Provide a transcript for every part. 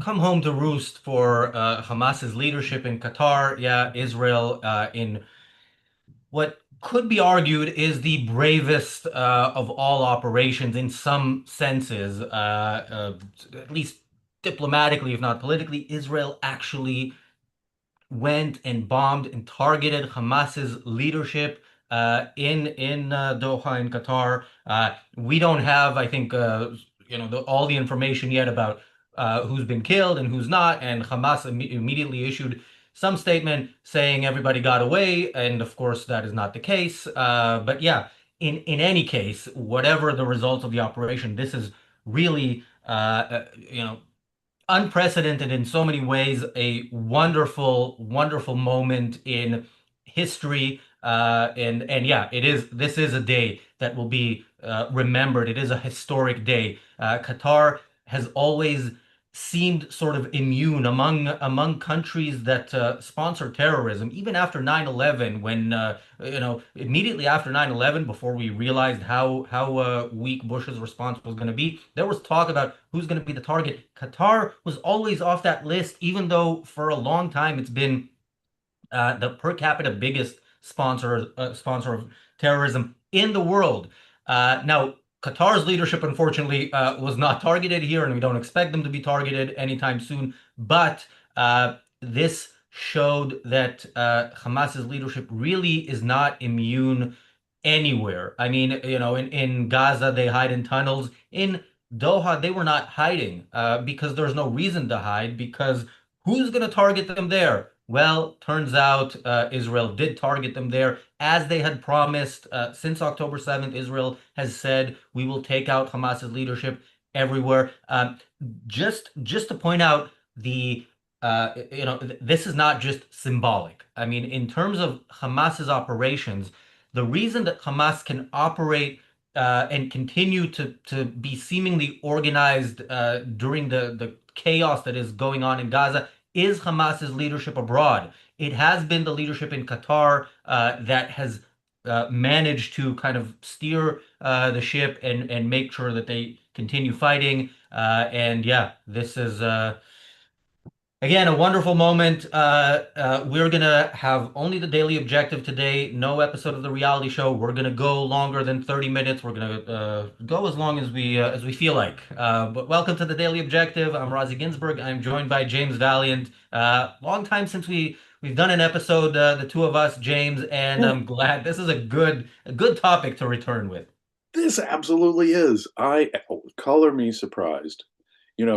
come home to roost for Hamas's leadership in Qatar. Yeah, Israel in what could be argued is the bravest of all operations in some senses, at least diplomatically, if not politically. Israel actually went and bombed and targeted Hamas's leadership in Doha in Qatar. We don't have, I think, all the information yet about who's been killed and who's not. And Hamas immediately issued some statement saying everybody got away, and of course that is not the case. But yeah, in any case, whatever the results of the operation, this is really unprecedented in so many ways, a wonderful, wonderful moment in history. And yeah, it is. This is a day that will be remembered. It is a historic day. Qatar has always seemed sort of immune among countries that sponsor terrorism, even after 9/11, when immediately after 9/11, before we realized how weak Bush's response was going to be, there was talk about who's going to be the target. Qatar was always off that list, even though for a long time it's been the per capita biggest sponsor of terrorism in the world. Now, Qatar's leadership, unfortunately, was not targeted here, and we don't expect them to be targeted anytime soon. But this showed that Hamas's leadership really is not immune anywhere. I mean, in Gaza, they hide in tunnels. In Doha, they were not hiding because there's no reason to hide because who's going to target them there? Well, turns out Israel did target them there as they had promised. Since October 7th, Israel has said we will take out Hamas's leadership everywhere. Just to point out this is not just symbolic. I mean, in terms of Hamas's operations, the reason that Hamas can operate and continue to be seemingly organized during the chaos that is going on in Gaza is Hamas's leadership abroad. It has been the leadership in Qatar that has managed to kind of steer the ship and make sure that they continue fighting. And yeah, this is again, a wonderful moment. We're gonna have only the daily objective today, no episode of the reality show. We're gonna go longer than 30 minutes. We're gonna go as long as we feel like. But welcome to the daily objective. I'm Razi Ginsburg. I'm joined by James Valiant. Long time since we've done an episode, the two of us, James, and Yeah, I'm glad this is a good topic to return with. this absolutely is. I color me surprised.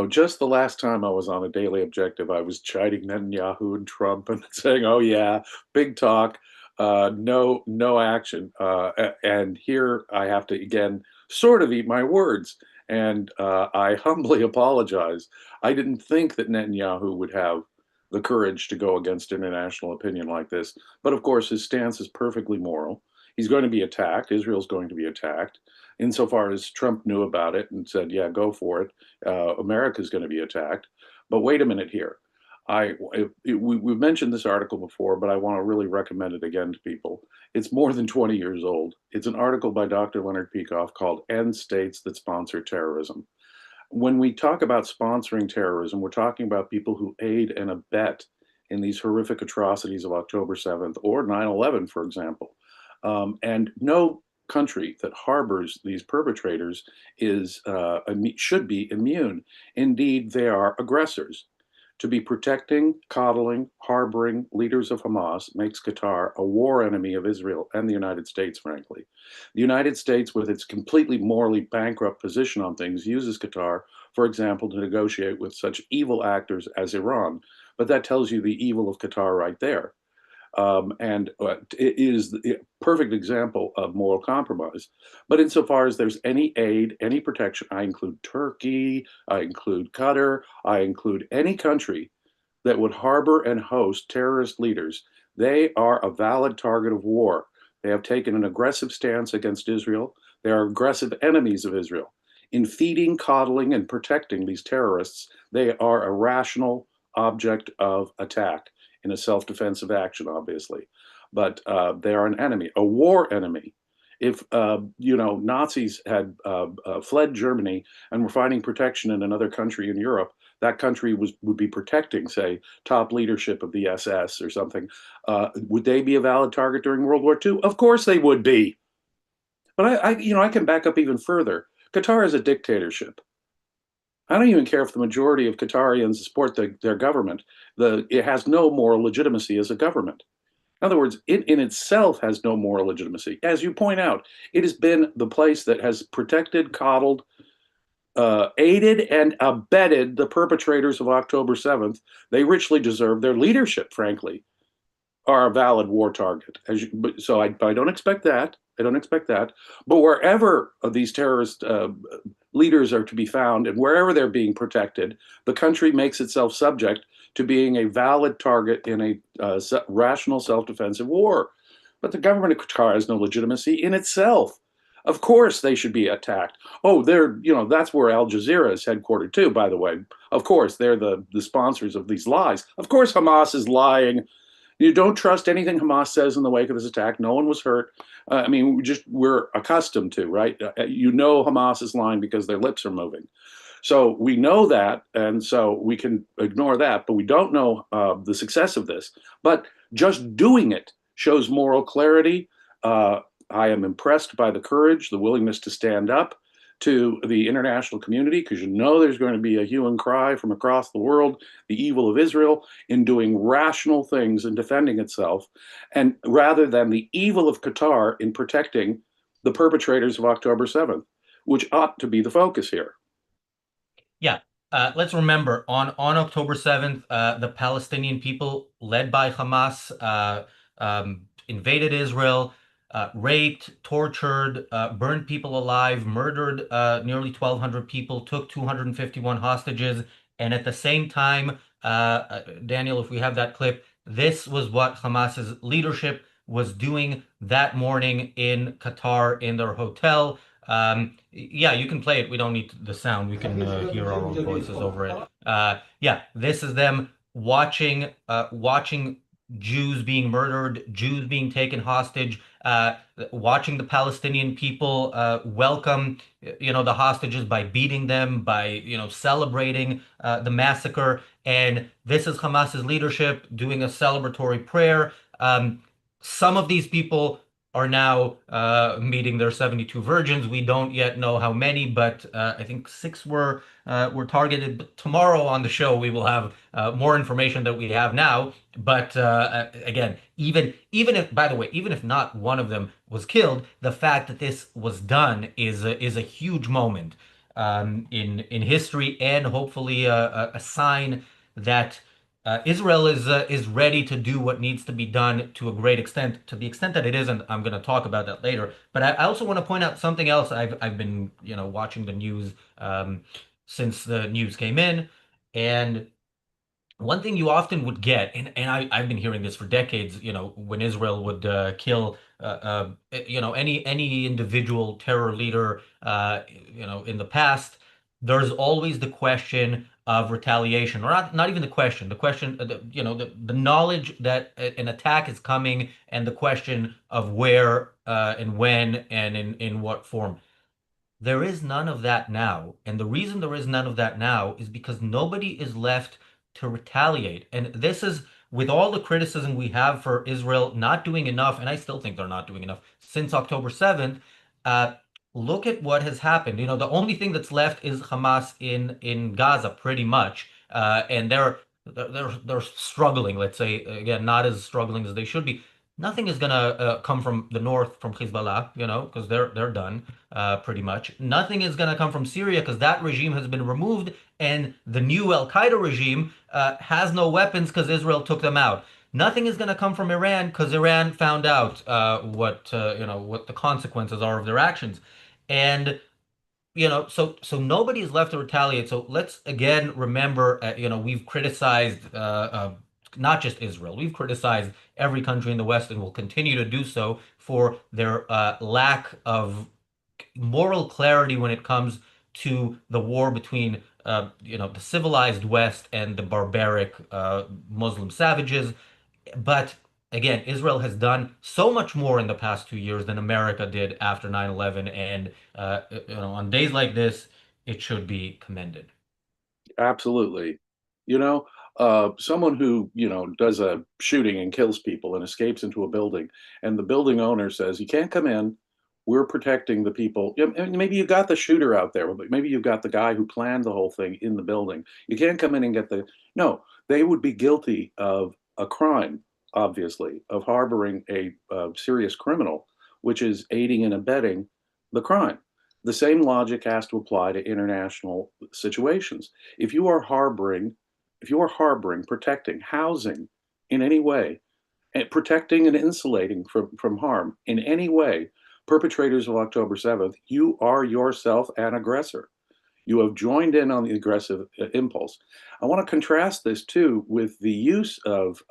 Just the last time I was on a Daily Objective, I was chiding Netanyahu and Trump and saying, "Oh yeah, big talk, no action." And here I have to again sort of eat my words, and I humbly apologize. I didn't think that Netanyahu would have the courage to go against international opinion like this, but of course his stance is perfectly moral. He's going to be attacked. Israel's going to be attacked. Insofar as Trump knew about it and said, "Yeah, go for it," America's going to be attacked. But wait a minute here. We've mentioned this article before, but I want to really recommend it again to people. It's more than 20 years old. It's an article by Dr. Leonard Peikoff called "End States That Sponsor Terrorism." When we talk about sponsoring terrorism, we're talking about people who aid and abet in these horrific atrocities of October 7th or 9/11, for example. And no country that harbors these perpetrators should be immune. Indeed, they are aggressors. To be protecting, coddling, harboring leaders of Hamas makes Qatar a war enemy of Israel and the United States, frankly. The United States, with its completely morally bankrupt position on things, uses Qatar, for example, to negotiate with such evil actors as Iran. But that tells you the evil of Qatar right there. And it is the perfect example of moral compromise. But insofar as there's any aid, any protection, I include Turkey, I include Qatar, I include any country that would harbor and host terrorist leaders, they are a valid target of war. They have taken an aggressive stance against Israel. They are aggressive enemies of Israel. In feeding, coddling, and protecting these terrorists, they are a rational object of attack in a self defensive action, obviously. But they are an enemy, a war enemy. If Nazis had fled Germany and were finding protection in another country in Europe, that country would be protecting, say, top leadership of the SS or something. Would they be a valid target during World War II? Of course they would be. But I can back up even further. Qatar is a dictatorship. I don't even care if the majority of Qatarians support their government. It has no moral legitimacy as a government. In other words, it in itself has no moral legitimacy. As you point out, it has been the place that has protected, coddled, aided, and abetted the perpetrators of October 7th. They richly deserve their leadership, frankly, are a valid war target. So I don't expect that. I don't expect that. But wherever these terrorist leaders are to be found and wherever they're being protected, the country makes itself subject to being a valid target in a rational self-defensive war. But the government of Qatar has no legitimacy in itself. Of course, they should be attacked. Oh, that's where Al Jazeera is headquartered too, by the way. Of course, they're the sponsors of these lies. Of course, Hamas is lying. You don't trust anything Hamas says in the wake of this attack. No one was hurt. I mean, we're accustomed to, right? Hamas is lying because their lips are moving. So we know that, and so we can ignore that, but we don't know the success of this. But just doing it shows moral clarity. I am impressed by the courage, the willingness to stand up to the international community, because there's going to be a hue and cry from across the world, the evil of Israel in doing rational things and defending itself, and rather than the evil of Qatar in protecting the perpetrators of October 7th, which ought to be the focus here. Yeah. Let's remember on October 7th, the Palestinian people led by Hamas invaded Israel, raped, tortured, burned people alive, murdered nearly 1,200 people, took 251 hostages. And at the same time, Daniel, if we have that clip, this was what Hamas's leadership was doing that morning in Qatar in their hotel. Yeah, you can play it. We don't need the sound. We can hear our own voices over it. Yeah, this is them watching Jews being murdered, Jews being taken hostage, watching the Palestinian people welcome, the hostages by beating them, by, celebrating the massacre. And this is Hamas's leadership doing a celebratory prayer. Some of these people are now meeting their 72 virgins. We don't yet know how many, but I think six were targeted. But tomorrow on the show, we will have more information that we have now. But again, even if, by the way, even if not one of them was killed, the fact that this was done is a huge moment in history, and hopefully a sign that Israel is ready to do what needs to be done to a great extent, to the extent that it isn't. I'm going to talk about that later. But I also want to point out something else. I've been watching the news since the news came in, and one thing you often would get, and I've been hearing this for decades, when Israel would kill, any individual terror leader, in the past, there's always the question of retaliation, or not even the question, the knowledge that an attack is coming, and the question of where and when and in what form. There is none of that now. And the reason there is none of that now is because nobody is left to retaliate. And this is with all the criticism we have for Israel not doing enough, and I still think they're not doing enough since October 7th. Uh, Look at what has happened. The only thing that's left is Hamas in Gaza, pretty much. And they're struggling, let's say, again, not as struggling as they should be. Nothing is gonna come from the north from Hezbollah, because they're done pretty much. Nothing is going to come from Syria because that regime has been removed, and the new Al Qaeda regime has no weapons because Israel took them out. Nothing is going to come from Iran because Iran found out what the consequences are of their actions, and so nobody is left to retaliate. So let's again remember, we've criticized not just Israel, we've criticized every country in the West, and will continue to do so for their lack of moral clarity when it comes to the war between the civilized West and the barbaric Muslim savages. But again, Israel has done so much more in the past 2 years than America did after 9/11, and on days like this, it should be commended. Absolutely. You know, someone who, does a shooting and kills people and escapes into a building, and the building owner says, "You can't come in. We're protecting the people." And maybe you got the shooter out there, but maybe you've got the guy who planned the whole thing in the building. You can't come in and get the. No, they would be guilty of a crime, obviously, of harboring a serious criminal, which is aiding and abetting the crime. The same logic has to apply to international situations. If you are harboring, if you are harboring, protecting, housing in any way, and protecting and insulating from harm in any way, perpetrators of October 7th, you are yourself an aggressor. You have joined in on the aggressive impulse. I want to contrast this too with the use of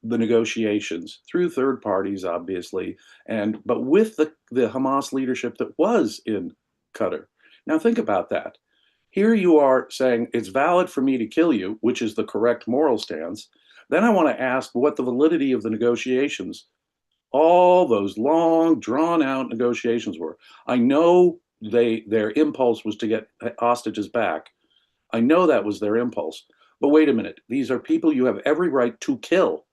the negotiations through third parties, obviously, and but with the Hamas leadership that was in Qatar. Now think about that. Here you are saying it's valid for me to kill you, which is the correct moral stance. Then I want to ask what the validity of the negotiations, all those long, drawn out negotiations were. I know their impulse was to get hostages back. I know that was their impulse. But wait a minute. These are people you have every right to kill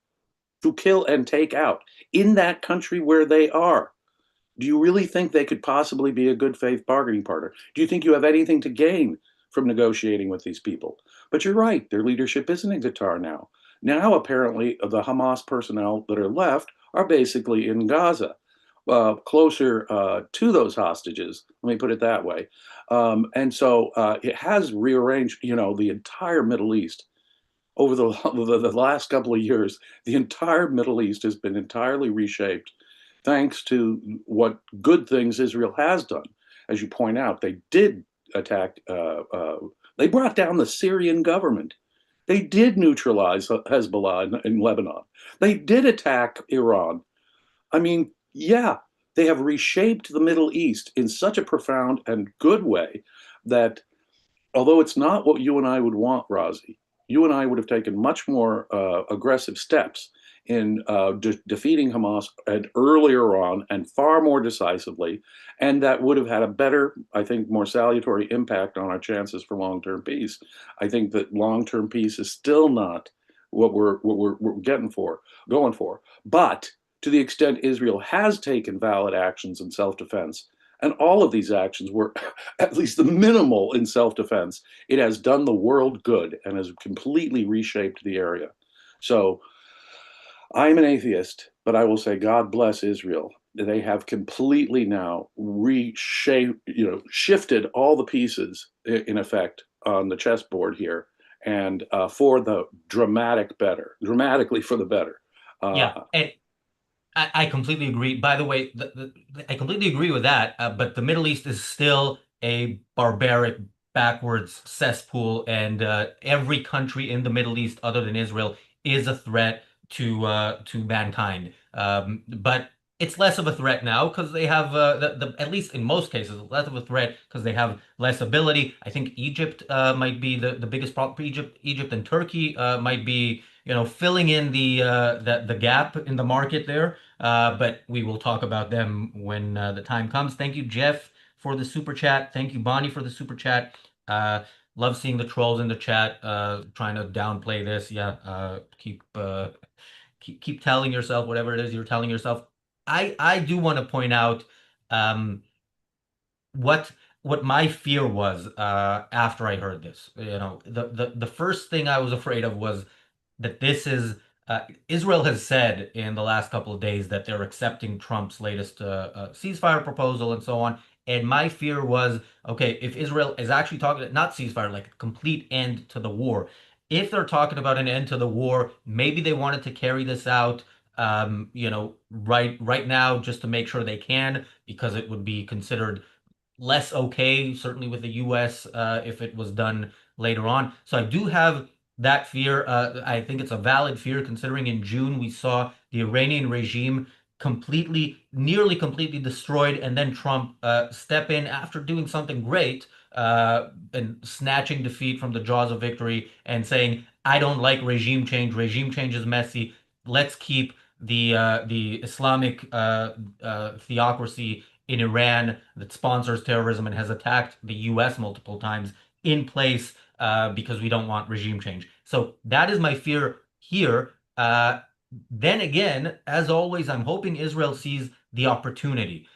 and take out in that country where they are. Do you really think they could possibly be a good faith bargaining partner? Do you think you have anything to gain from negotiating with these people? But you're right, their leadership isn't in Qatar now. Now, apparently, the Hamas personnel that are left are basically in Gaza, closer to those hostages. Let me put it that way. And so it has rearranged, the entire Middle East over the last couple of years. The entire Middle East has been entirely reshaped thanks to what good things Israel has done. As you point out, they did attack, they brought down the Syrian government. They did neutralize Hezbollah in Lebanon. They did attack Iran. I mean, yeah, they have reshaped the Middle East in such a profound and good way that although it's not what you and I would want, Razi, you and I would have taken much more aggressive steps in defeating Hamas and earlier on and far more decisively, and that would have had a better, I think, more salutary impact on our chances for long-term peace. I think that long-term peace is still not what we're going for. But to the extent Israel has taken valid actions in self-defense, and all of these actions were at least the minimal in self-defense, it has done the world good and has completely reshaped the area. So I'm an atheist, but I will say God bless Israel. They have completely now reshaped, shifted all the pieces in effect on the chessboard here, and for the dramatically for the better. Yeah, Uh, and I completely agree. By the way, I completely agree with that. But the Middle East is still a barbaric, backwards cesspool, and every country in the Middle East, other than Israel, is a threat to mankind. But it's less of a threat now because they have at least in most cases less of a threat because they have less ability. I think Egypt might be the biggest problem. Egypt and Turkey might be filling in the gap in the market there. But we will talk about them when the time comes. Thank you, Jeff, for the super chat. Thank you, Bonnie, for the super chat. Uh, love seeing the trolls in the chat trying to downplay this. Yeah, keep telling yourself whatever it is you're telling yourself. I do want to point out um, what what my fear was after I heard this. The first thing I was afraid of was that this is Israel has said in the last couple of days that they're accepting Trump's latest ceasefire proposal and so on. And my fear was, okay, if Israel is actually talking not ceasefire, like a complete end to the war, if they're talking about an end to the war, maybe they wanted to carry this out, right now, just to make sure they can, because it would be considered less okay, certainly with the US, if it was done later on. So I do have that fear. I think it's a valid fear considering in June we saw the Iranian regime nearly completely destroyed, and then Trump step in after doing something great and snatching defeat from the jaws of victory and saying, I don't like regime change. Regime change is messy. Let's keep the Islamic theocracy in Iran that sponsors terrorism and has attacked the U.S. multiple times in place because we don't want regime change. So that is my fear here. Then again, as always, I'm hoping Israel sees the opportunity.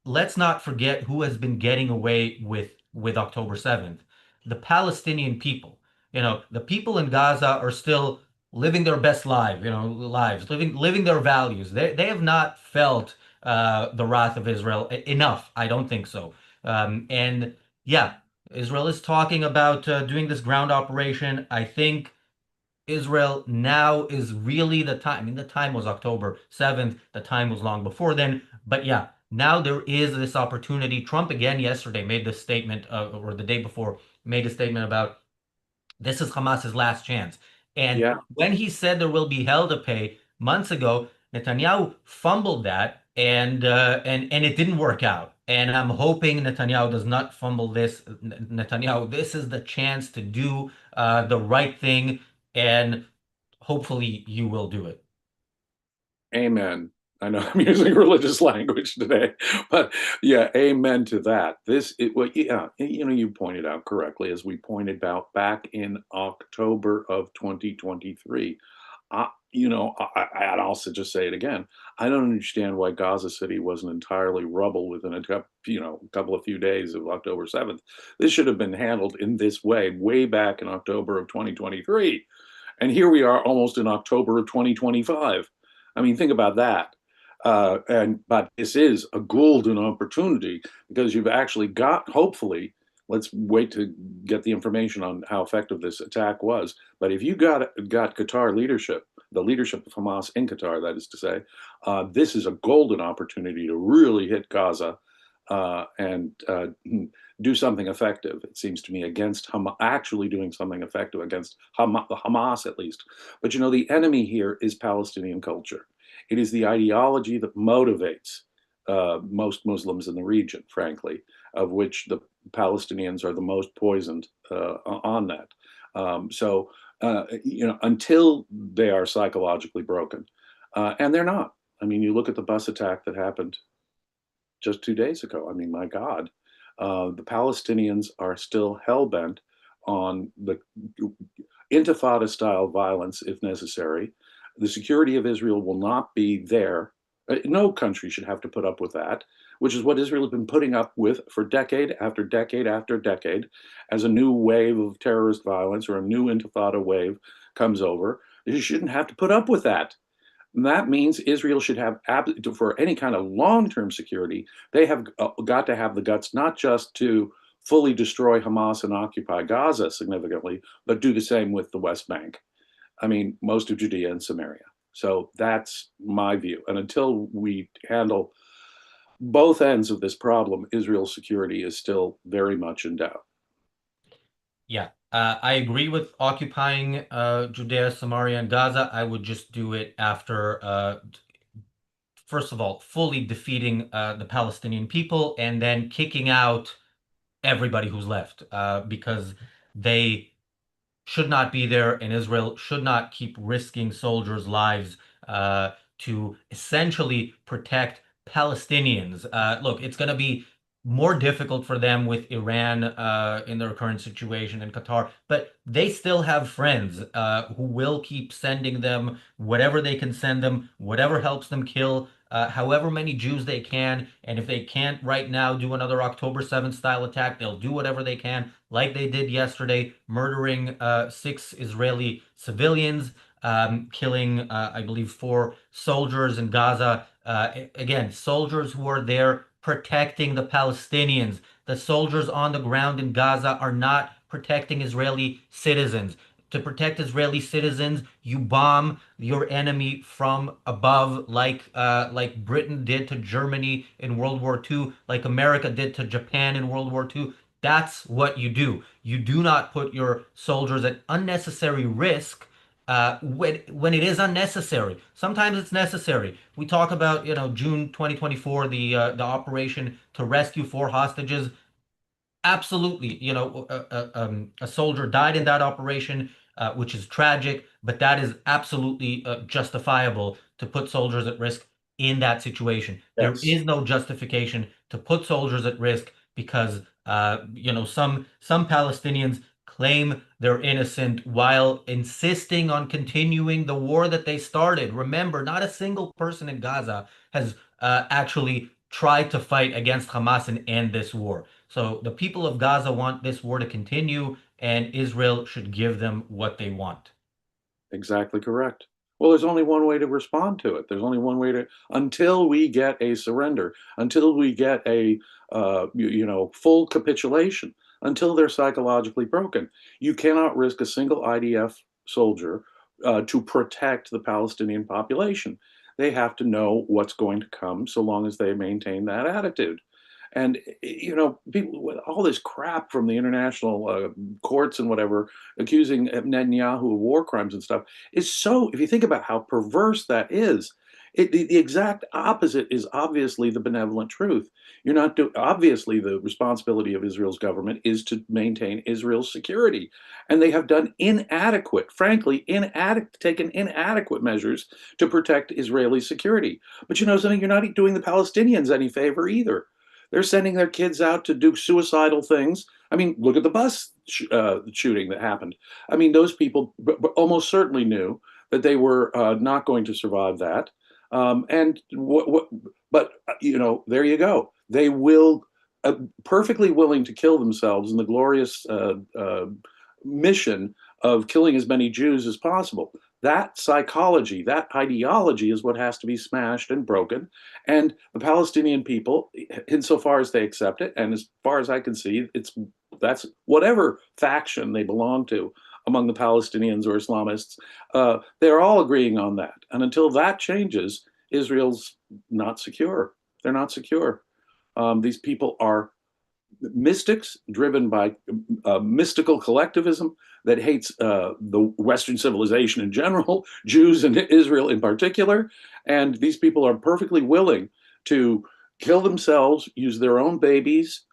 Let's not forget who has been getting away with October 7th. The Palestinian people. The people in Gaza are still living their best lives, living their values. They have not felt the wrath of Israel enough. I don't think so. And yeah, Israel is talking about doing this ground operation. I think Israel now is really the time. I mean, the time was October 7th. The time was long before then. But yeah, now there is this opportunity. Trump again yesterday made this statement, or the day before, made a statement about this is Hamas's last chance. And Yeah. when he said there will be hell to pay months ago, Netanyahu fumbled that, and it didn't work out. And I'm hoping Netanyahu does not fumble this. Netanyahu, this is the chance to do the right thing, and hopefully you will do it. Amen. I know I'm using religious language today, but yeah, amen to that. Well, yeah, you pointed out correctly, as we pointed out back in October of 2023. I'd also just say it again. I don't understand why Gaza City wasn't entirely rubble within couple of few days of October 7th. This should have been handled in this way back in October of 2023. And here we are almost in October of 2025. I mean, think about that. But this is a golden opportunity because you've actually got, hopefully, let's wait to get the information on how effective this attack was. But if you got Qatar leadership, the leadership of Hamas in Qatar, that is to say, this is a golden opportunity to really hit Gaza and do something effective. It seems to me against actually doing something effective against Hamas at least. But the enemy here is Palestinian culture. It is the ideology that motivates most Muslims in the region, frankly, of which the Palestinians are the most poisoned on that. Until they are psychologically broken, and they're not. I mean, you look at the bus attack that happened just 2 days ago. I mean, my God, the Palestinians are still hell bent on the intifada style violence if necessary. The security of Israel will not be there. No country should have to put up with that, which is what Israel has been putting up with for decade after decade after decade. As a new wave of terrorist violence or a new intifada wave comes over, you shouldn't have to put up with that. And that means Israel should have, for any kind of long-term security, they have got to have the guts not just to fully destroy Hamas and occupy Gaza significantly, but do the same with the West Bank. I mean, most of Judea and Samaria. So that's my view. And until we handle both ends of this problem, Israel's security is still very much in doubt. Yeah, I agree with occupying Judea, Samaria, and Gaza. I would just do it after first of all, fully defeating the Palestinian people and then kicking out everybody who's left because they should not be there, and Israel should not keep risking soldiers' lives to essentially protect Palestinians. Look, it's going to be more difficult for them with Iran in their current situation in Qatar, but they still have friends who will keep sending them whatever they can send them, whatever helps them kill. However many Jews they can, and if they can't right now do another October 7th style attack, they'll do whatever they can, like they did yesterday, murdering 6 Israeli civilians, killing, I believe, 4 soldiers in Gaza. Again, soldiers who are there protecting the Palestinians. The soldiers on the ground in Gaza are not protecting Israeli citizens. To protect Israeli citizens, you bomb your enemy from above, like Britain did to Germany in World War II, like America did to Japan in World War II. That's what you do. You do not put your soldiers at unnecessary risk when it is unnecessary. Sometimes it's necessary. We talk about, June 2024, the operation to rescue 4 hostages. Absolutely, a soldier died in that operation. which is tragic, but that is absolutely justifiable to put soldiers at risk in that situation. There Yes. is no justification to put soldiers at risk because some Palestinians claim they're innocent while insisting on continuing the war that they started. Remember, not a single person in Gaza has actually tried to fight against Hamas and end this war. So the people of Gaza want this war to continue, and Israel should give them what they want. Exactly correct. Well, there's only one way to respond to it. There's only one way to, until we get a surrender, until we get a, full capitulation, until they're psychologically broken. You cannot risk a single IDF soldier to protect the Palestinian population. They have to know what's going to come so long as they maintain that attitude. And people with all this crap from the international courts and whatever, accusing Netanyahu of war crimes and stuff, is so. If you think about how perverse that is, the exact opposite is obviously the benevolent truth. You're not do, obviously the responsibility of Israel's government is to maintain Israel's security, and they have done inadequate, frankly, taken inadequate measures to protect Israeli security. But you know something, you're not doing the Palestinians any favor either. They're sending their kids out to do suicidal things. I mean, look at the bus shooting that happened. I mean, those people almost certainly knew that they were not going to survive that. And but there you go. They will perfectly willing to kill themselves in the glorious mission of killing as many Jews as possible. That psychology, that ideology is what has to be smashed and broken. And the Palestinian people, insofar as they accept it, and as far as I can see, that's whatever faction they belong to among the Palestinians or Islamists, they're all agreeing on that. And until that changes, Israel's not secure. They're not secure. These people are mystics driven by mystical collectivism that hates the Western civilization in general, Jews and Israel in particular. And these people are perfectly willing to kill themselves, use their own babies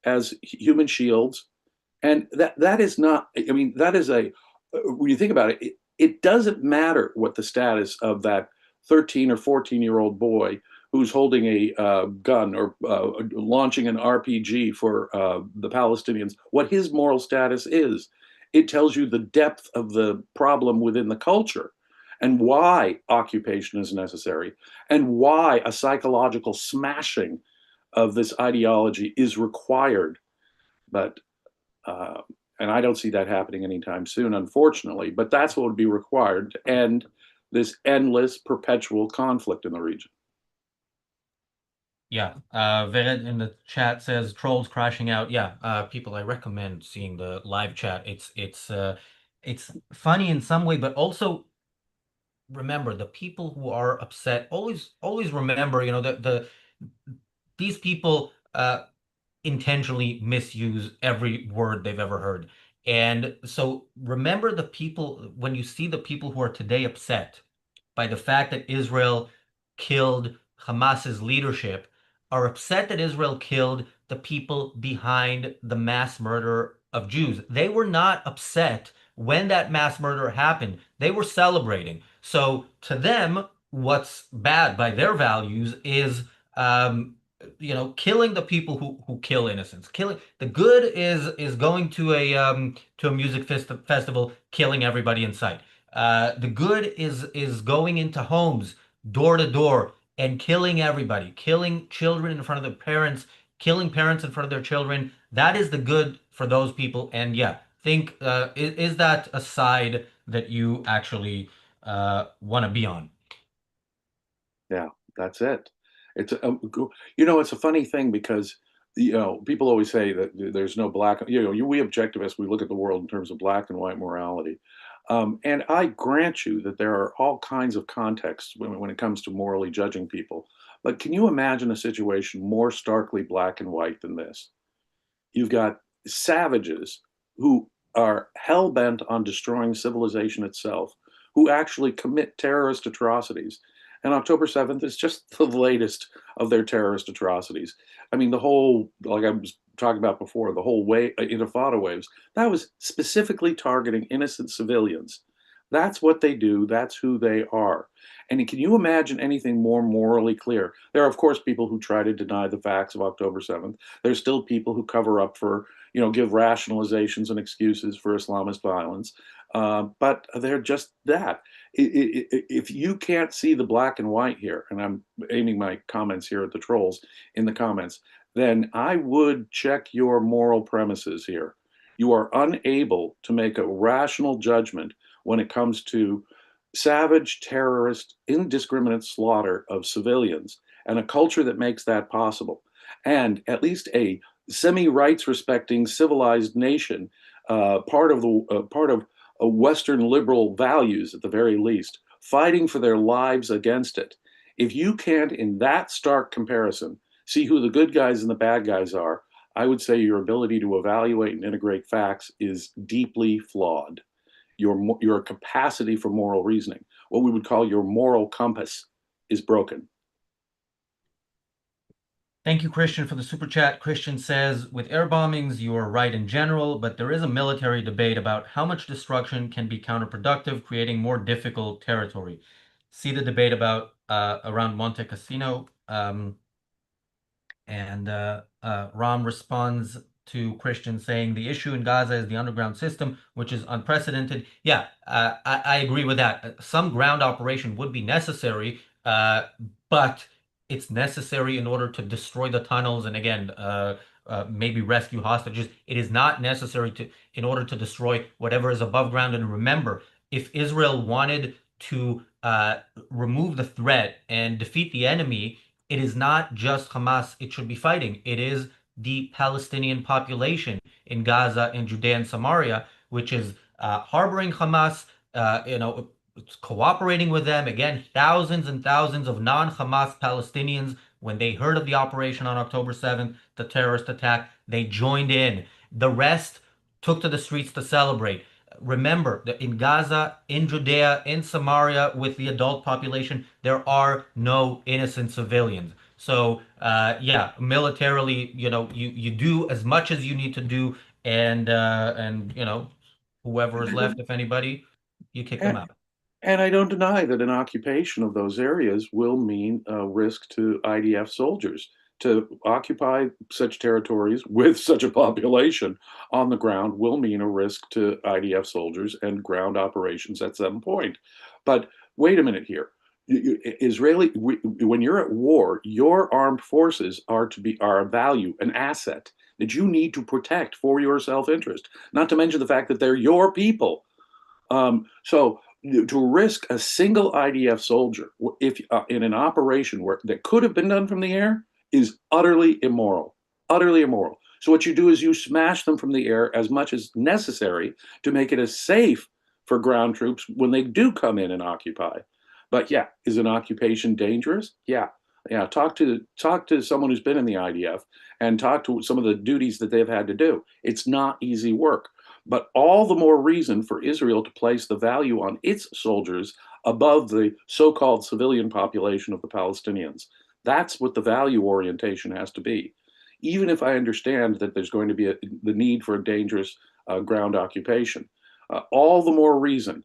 as human shields. And that is not, I mean, that is when you think about it, it doesn't matter what the status of that 13 or 14-year-old boy who's holding a gun or launching an RPG for the Palestinians, what his moral status is. It tells you the depth of the problem within the culture and why occupation is necessary and why a psychological smashing of this ideology is required. But, and I don't see that happening anytime soon, unfortunately, but that's what would be required to end this endless, perpetual conflict in the region. Yeah, Vered in the chat says trolls crashing out. Yeah, people, I recommend seeing the live chat. It's funny in some way, but also remember the people who are upset. Always remember, the these people intentionally misuse every word they've ever heard. And so remember the people when you see the people who are today upset by the fact that Israel killed Hamas's leadership are upset that Israel killed the people behind the mass murder of Jews. They were not upset when that mass murder happened. They were celebrating. So to them, what's bad by their values is killing the people who kill innocents. Killing the good is going to a music festival, killing everybody in sight. The good is going into homes, door to door, and killing everybody, killing children in front of their parents, killing parents in front of their children. That is the good for those people. And yeah, think is that a side that you actually want to be on? Yeah, that's it. It's it's a funny thing because people always say that there's no black. We objectivists, we look at the world in terms of black and white morality, and I grant you that there are all kinds of contexts when it comes to morally judging people. But can you imagine a situation more starkly black and white than this? You've got savages who are hell bent on destroying civilization itself, who actually commit terrorist atrocities. And October 7th is just the latest of their terrorist atrocities. I mean, the whole, like I was talking about before, the whole way Intifada waves, that was specifically targeting innocent civilians. That's what they do. That's who they are. And can you imagine anything more morally clear? There are, of course, people who try to deny the facts of October 7th. There's still people who cover up for, give rationalizations and excuses for Islamist violence. But they're just that. If you can't see the black and white here, and I'm aiming my comments here at the trolls in the comments, then I would check your moral premises here. You are unable to make a rational judgment when it comes to savage, terrorist, indiscriminate slaughter of civilians and a culture that makes that possible. And at least a semi-rights respecting civilized nation, part of Western liberal values at the very least, fighting for their lives against it. If you can't, in that stark comparison, see who the good guys and the bad guys are, I would say your ability to evaluate and integrate facts is deeply flawed. Your capacity for moral reasoning, what we would call your moral compass, is broken. Thank you, Christian, for the super chat. Christian says, with air bombings, you are right in general, but there is a military debate about how much destruction can be counterproductive, creating more difficult territory. See the debate about around Monte Cassino. And Ram responds to Christian saying the issue in Gaza is the underground system, which is unprecedented. Yeah, I agree with that. Some ground operation would be necessary, but it's necessary in order to destroy the tunnels and again, maybe rescue hostages. It is not necessary in order to destroy whatever is above ground. And remember, if Israel wanted to remove the threat and defeat the enemy, it is not just Hamas it should be fighting. It is the Palestinian population in Gaza and Judea and Samaria, which is harboring Hamas, cooperating with them. Again, thousands and thousands of non-Hamas Palestinians, when they heard of the operation on October 7th, the terrorist attack, they joined in. The rest took to the streets to celebrate. Remember that in Gaza, in Judea, in Samaria, with the adult population, there are no innocent civilians. So, yeah, militarily, you do as much as you need to do, and whoever is left, if anybody, you kick them And, out. and I don't deny that an occupation of those areas will mean a risk to IDF soldiers. To occupy such territories with such a population on the ground will mean a risk to IDF soldiers and ground operations at some point. But wait a minute here. When you're at war, your armed forces are a value, an asset that you need to protect for your self-interest. Not to mention the fact that they're your people. So to risk a single IDF soldier if in an operation that could have been done from the air is utterly immoral, utterly immoral. So what you do is you smash them from the air as much as necessary to make it as safe for ground troops when they do come in and occupy. But yeah, is an occupation dangerous? Yeah. Yeah, talk to someone who's been in the IDF and talk to some of the duties that they've had to do. It's not easy work. But all the more reason for Israel to place the value on its soldiers above the so-called civilian population of the Palestinians. That's what the value orientation has to be. Even if I understand that there's going to be the need for a dangerous ground occupation, all the more reason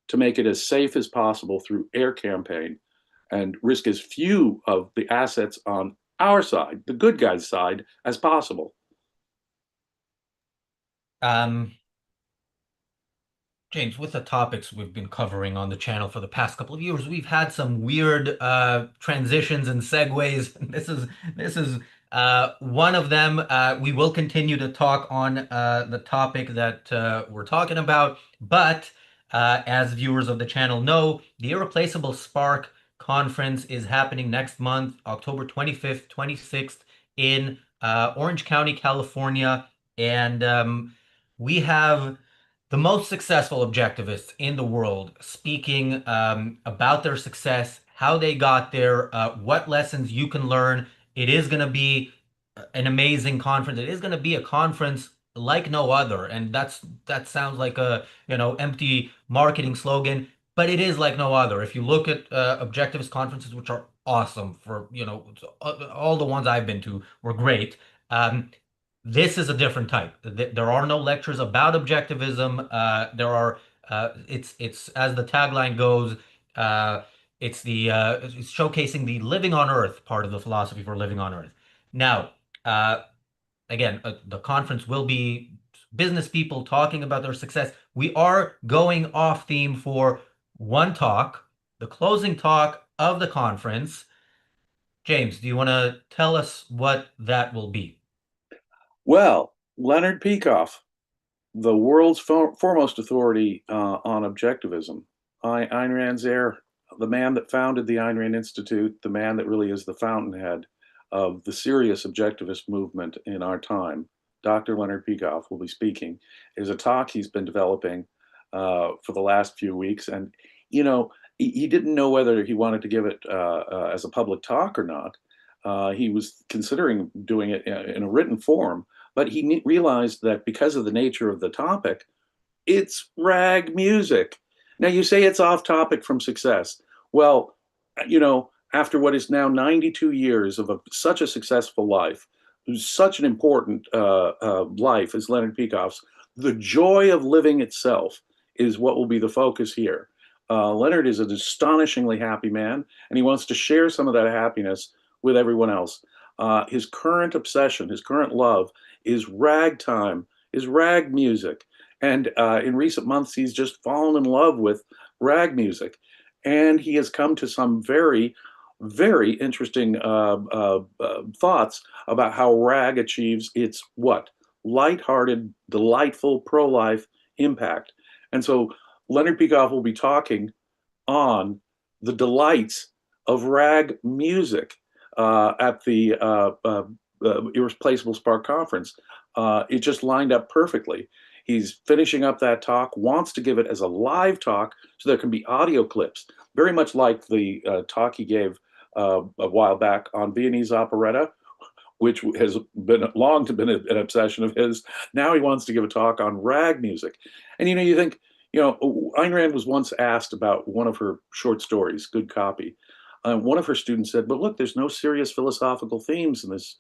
to make it as safe as possible through air campaign and risk as few of the assets on our side, the good guys' side, as possible. Um, James, with the topics we've been covering on the channel for the past couple of years, we've had some weird transitions and segues. This is one of them. We will continue to talk on the topic that we're talking about, but as viewers of the channel know, the Irreplaceable Spark Conference is happening next month, October 25th, 26th, in Orange County, California, and we have the most successful objectivists in the world speaking about their success, how they got there, what lessons you can learn. It is going to be an amazing conference. It is going to be a conference like no other, and that sounds like a empty marketing slogan. but it is like no other. If you look at objectivist conferences, which are awesome for, all the ones I've been to were great. Um, this is a different type. There are no lectures about objectivism. It's as the tagline goes, uh, it's showcasing the living on Earth part of the philosophy for living on Earth. Now, uh, again, the conference will be business people talking about their success. We are going off theme for one talk, the closing talk of the conference. James, do you want to tell us what that will be? Well, Leonard Peikoff, the world's foremost authority on objectivism, Ayn Rand's heir, the man that founded the Ayn Rand Institute, the man that really is the fountainhead of the serious objectivist movement in our time, Dr. Leonard Peikoff will be speaking. Is a talk he's been developing for the last few weeks. And, he didn't know whether he wanted to give it as a public talk or not. He was considering doing it in a written form, but he realized that because of the nature of the topic, it's rag music. Now, you say it's off topic from success. Well, after what is now 92 years of such a successful life, such an important life as Leonard Peikoff's, the joy of living itself is what will be the focus here. Leonard is an astonishingly happy man, and he wants to share some of that happiness with everyone else. His current obsession, his current love is ragtime, is rag music. And in recent months, he's just fallen in love with rag music. And he has come to some very, very interesting thoughts about how rag achieves its what? Lighthearted, delightful, pro life impact. And so Leonard Peikoff will be talking on the delights of rag music at the Irreplaceable Spark Conference. It just lined up perfectly. He's finishing up that talk, wants to give it as a live talk so there can be audio clips, very much like the talk he gave a while back on Viennese operetta, which has been long to been an obsession of his. Now he wants to give a talk on rag music. And you think, Ayn Rand was once asked about one of her short stories, Good Copy. One of her students said, "But look, there's no serious philosophical themes in this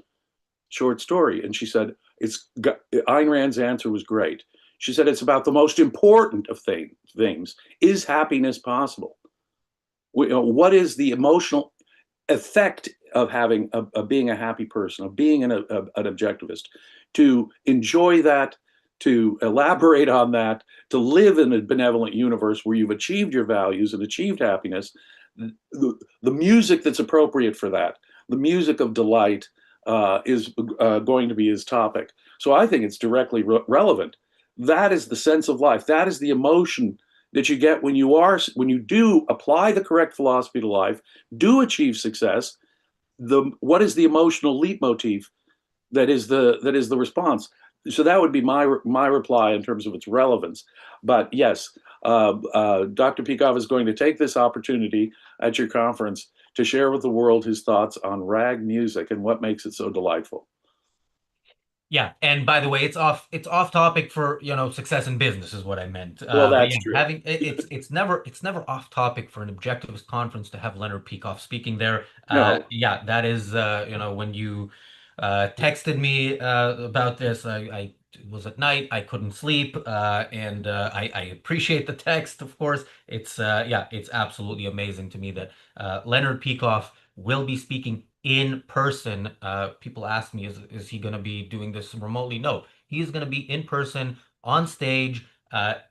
short story." And she said, Ayn Rand's answer was great. She said, "It's about the most important of things. Is happiness possible? What is the emotional effect of being a happy person, of being an objectivist? To enjoy that, to elaborate on that, to live in a benevolent universe where you've achieved your values and achieved happiness, the music that's appropriate for that, the music of delight, is going to be his topic." So I think it's directly relevant. That is the sense of life. That is the emotion that you get when you do apply the correct philosophy to life, do achieve success. What is the emotional leitmotif that is the response? So that would be my reply in terms of its relevance. But yes, Dr. Peikoff is going to take this opportunity at your conference to share with the world his thoughts on rag music and what makes it so delightful. Yeah, and by the way, it's off topic for, success in business is what I meant. Well, But yeah, that's true. it's never off topic for an objectivist conference to have Leonard Peikoff speaking there. No, Yeah, that is when you texted me about this, I it was at night, I couldn't sleep, and I appreciate the text, of course. It's absolutely amazing to me that Leonard Peikoff will be speaking in person. People ask me, is he going to be doing this remotely? No, he is going to be in person on stage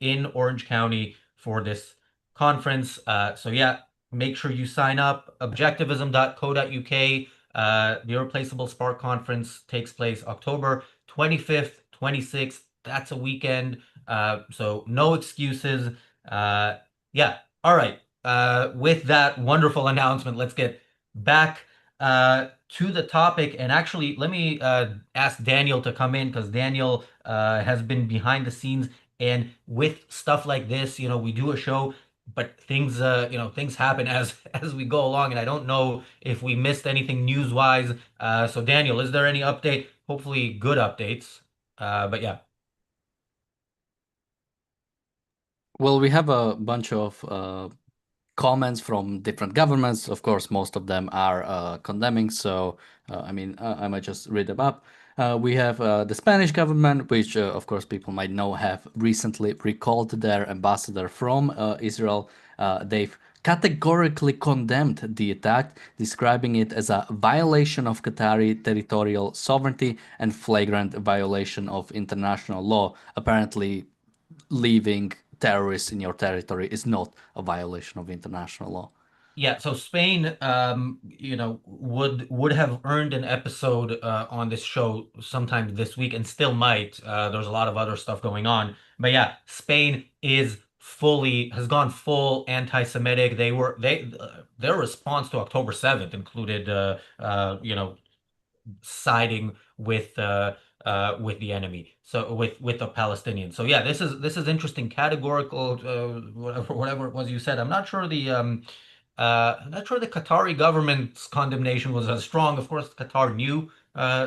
in Orange County for this conference. So yeah, make sure you sign up. Objectivism.co.uk. The Irreplaceable Spark Conference takes place October 25th, 26th. That's a weekend. So no excuses. Uh, yeah. All right. With that wonderful announcement, let's get back to the topic. And actually, let me ask Daniel to come in because Daniel has been behind the scenes. And with stuff like this, we do a show, but things happen as as we go along. And I don't know if we missed anything news-wise. So Daniel, is there any update? Hopefully, good updates. But yeah. Well, we have a bunch of comments from different governments. Of course, most of them are condemning. So, I might just read them up. We have the Spanish government, which, of course, people might know, have recently recalled their ambassador from Israel. They've categorically condemned the attack, describing it as a violation of Qatari territorial sovereignty and flagrant violation of international law. Apparently, leaving terrorists in your territory is not a violation of international law. Yeah, so Spain, would have earned an episode on this show sometime this week, and still might. There's a lot of other stuff going on, but yeah, Spain has gone full anti-Semitic. Their response to October 7th included, siding with the enemy, so with the Palestinians. So yeah, this is interesting. Categorical, whatever it was you said. I'm not sure the Qatari government's condemnation was as strong. Of course, Qatar knew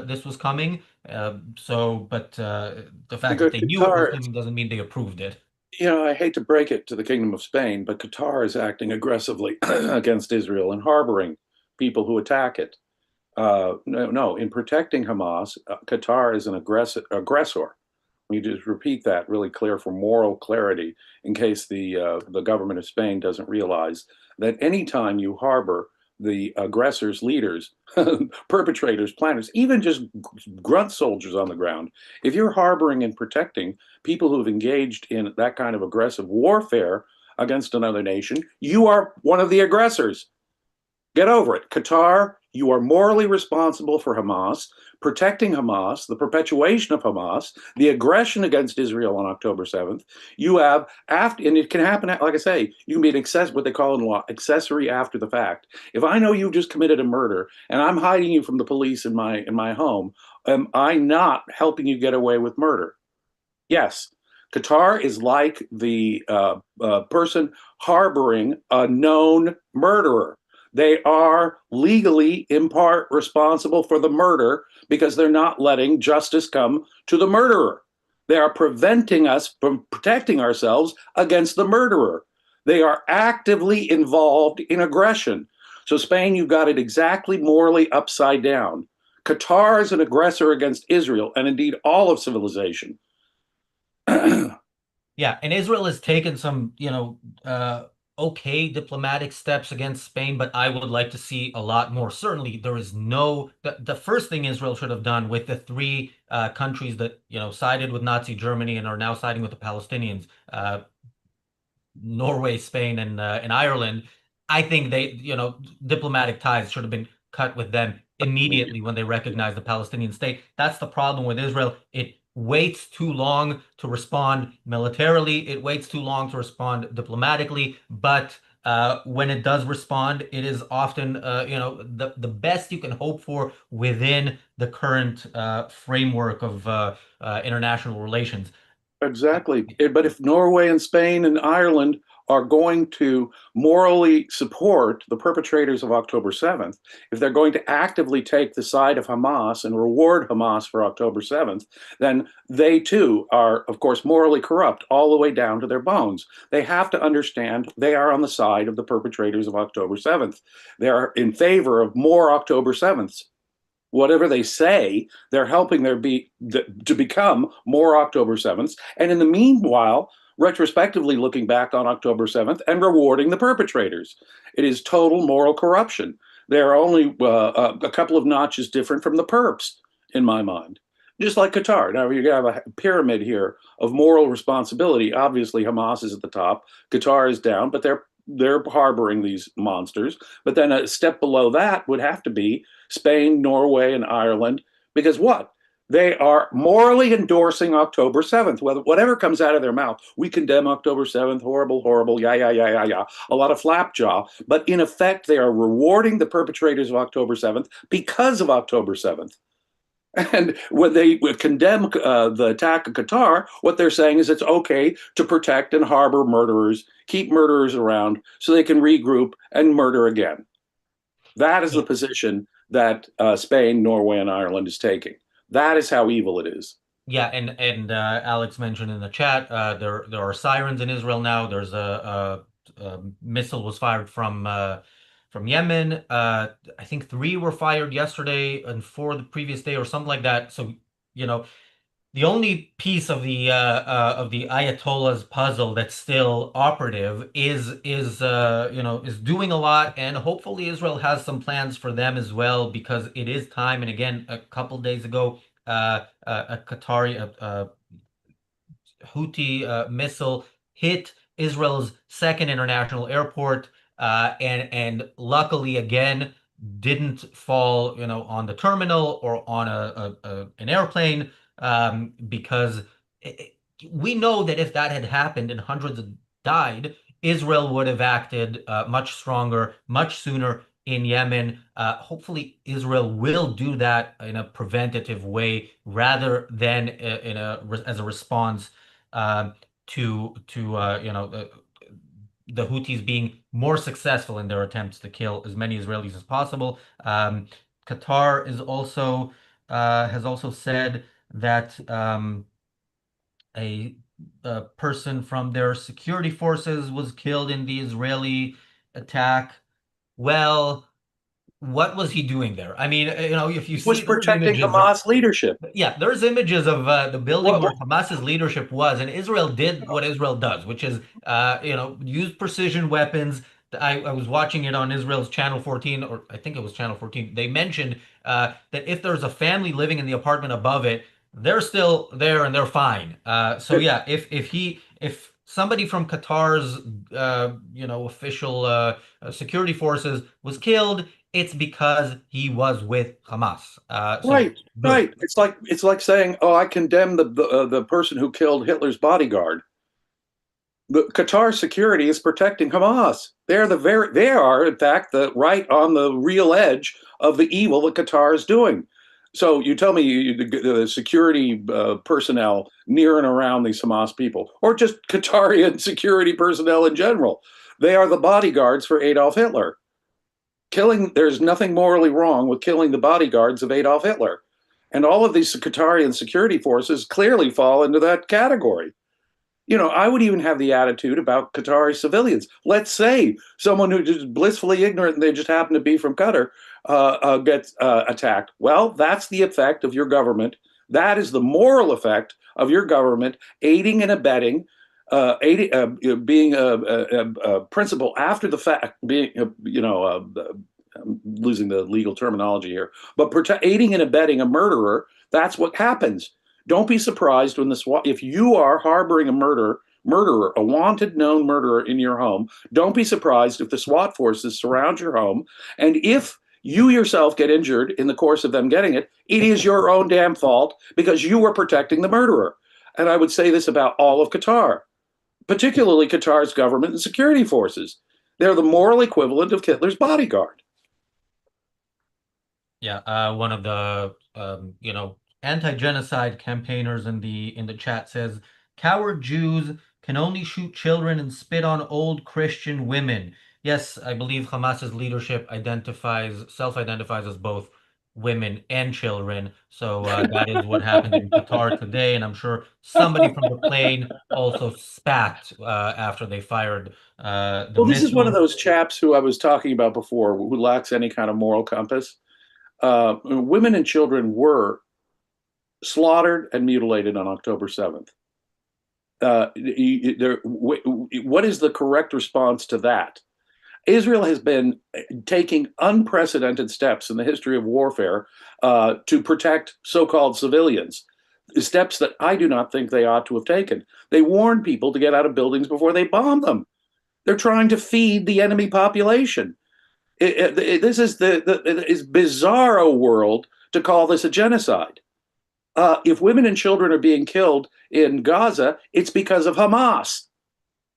this was coming. But the fact that they knew it was Qatar, coming doesn't mean they approved it. I hate to break it to the Kingdom of Spain, but Qatar is acting aggressively against Israel and harboring people who attack it. No, no, in protecting Hamas, Qatar is an aggressor. We just repeat that really clear for moral clarity, in case the government of Spain doesn't realize that anytime you harbor the aggressors, leaders, perpetrators, planners, even just grunt soldiers on the ground, if you're harboring and protecting people who've engaged in that kind of aggressive warfare against another nation, you are one of the aggressors. Get over it. Qatar, you are morally responsible for Hamas, protecting Hamas, the perpetuation of Hamas, the aggression against Israel on October 7th. You have, after, and it can happen, like I say, you can be what they call in law, accessory after the fact. If I know you just committed a murder and I'm hiding you from the police in my home, am I not helping you get away with murder? Yes. Qatar is like the person harboring a known murderer. They are legally, in part, responsible for the murder because they're not letting justice come to the murderer. They are preventing us from protecting ourselves against the murderer. They are actively involved in aggression. So, Spain, you've got it exactly morally upside down. Qatar is an aggressor against Israel and indeed all of civilization. Yeah, and Israel has taken some, okay diplomatic steps against Spain, but I would like to see a lot more. Certainly, there is the first thing Israel should have done with the three countries that, sided with Nazi Germany and are now siding with the Palestinians, Norway, Spain, and Ireland. I think diplomatic ties should have been cut with them immediately when they recognize the Palestinian state. That's the problem with Israel. It waits too long to respond militarily. It waits too long to respond diplomatically. But when it does respond, it is often, the best you can hope for within the current framework of international relations. Exactly. But if Norway and Spain and Ireland are going to morally support the perpetrators of October 7th, if they're going to actively take the side of Hamas and reward Hamas for October 7th, then they too are, of course, morally corrupt all the way down to their bones. They have to understand they are on the side of the perpetrators of October 7th. They're in favor of more October 7ths. Whatever they say, they're helping to become more October 7th. And in the meanwhile, retrospectively looking back on October 7th and rewarding the perpetrators. It is total moral corruption. They're only a couple of notches different from the perps, in my mind. Just like Qatar. Now you have a pyramid here of moral responsibility. Obviously, Hamas is at the top, Qatar is down, but they're harboring these monsters. But then a step below that would have to be Spain, Norway, and Ireland, because what? They are morally endorsing October 7th. Whatever comes out of their mouth, we condemn October 7th, horrible, horrible, yeah, yeah, yeah, yeah, yeah. A lot of flapjaw. But in effect, they are rewarding the perpetrators of October 7th because of October 7th. And when they condemn the attack of Qatar, what they're saying is it's okay to protect and harbor murderers, keep murderers around so they can regroup and murder again. That is the position that Spain, Norway, and Ireland is taking. That is how evil it is. Yeah, and Alex mentioned in the chat, there are sirens in Israel now. There's a missile was fired from Yemen. I think three were fired yesterday and four the previous day or something like that. So, you know, the only piece of the Ayatollah's puzzle that's still operative is doing a lot, and hopefully Israel has some plans for them as well, because it is time. And again, a couple days ago, a Qatari Houthi missile hit Israel's second international airport, and luckily again didn't fall, on the terminal or on an airplane, because we know that if that had happened and hundreds had died, Israel would have acted much stronger, much sooner in Yemen. Hopefully, Israel will do that in a preventative way rather than as a response uh, to the Houthis being more successful in their attempts to kill as many Israelis as possible. Qatar is also has also said that a, a person from their security forces was killed in the Israeli attack. Well, what was he doing there? I mean, if you Was see those protecting images. Hamas leadership. Yeah, there's images of the building What, where Hamas's leadership was, and Israel did what Israel does, which is, use precision weapons. I was watching it on Israel's Channel 14, or I think it was Channel 14. They mentioned that if there's a family living in the apartment above it, they're still there and they're fine. So yeah, if somebody from Qatar's official security forces was killed, it's because he was with Hamas. So right, good. right. It's like saying, "Oh, I condemn the person who killed Hitler's bodyguard." The Qatar security is protecting Hamas. They are in fact the right on the real edge of the evil that Qatar is doing. So you tell me the security personnel near and around these Hamas people, or just Qatarian security personnel in general, they are the bodyguards for Adolf Hitler. There's nothing morally wrong with killing the bodyguards of Adolf Hitler. And all of these Qatarian security forces clearly fall into that category. I would even have the attitude about Qatari civilians. Let's say someone who's just blissfully ignorant and they just happen to be from Qatar gets attacked. Well, that's the effect of your government. That is the moral effect of your government aiding and abetting, being a principal after the fact, being, I'm losing the legal terminology here, but aiding and abetting a murderer. That's what happens. Don't be surprised when if you are harboring a murderer, a wanted known murderer in your home, don't be surprised if the SWAT forces surround your home. And if you yourself get injured in the course of them getting it, it is your own damn fault because you were protecting the murderer. And I would say this about all of Qatar, particularly Qatar's government and security forces. They're the moral equivalent of Hitler's bodyguard. Yeah, one of the anti-genocide campaigners in the chat says, "Coward Jews can only shoot children and spit on old Christian women." Yes, I believe Hamas's leadership self-identifies as both women and children. So that is what happened in Qatar today, and I'm sure somebody from the plane also spat after they fired the Well, this is one of missile. those chaps who I was talking about before who lacks any kind of moral compass. Women and children were slaughtered and mutilated on October 7th. What is the correct response to that? Israel has been taking unprecedented steps in the history of warfare to protect so called civilians, steps that I do not think they ought to have taken. They warned people to get out of buildings before they bomb them. They're trying to feed the enemy population. This is it's bizarro world to call this a genocide. If women and children are being killed in Gaza, it's because of Hamas.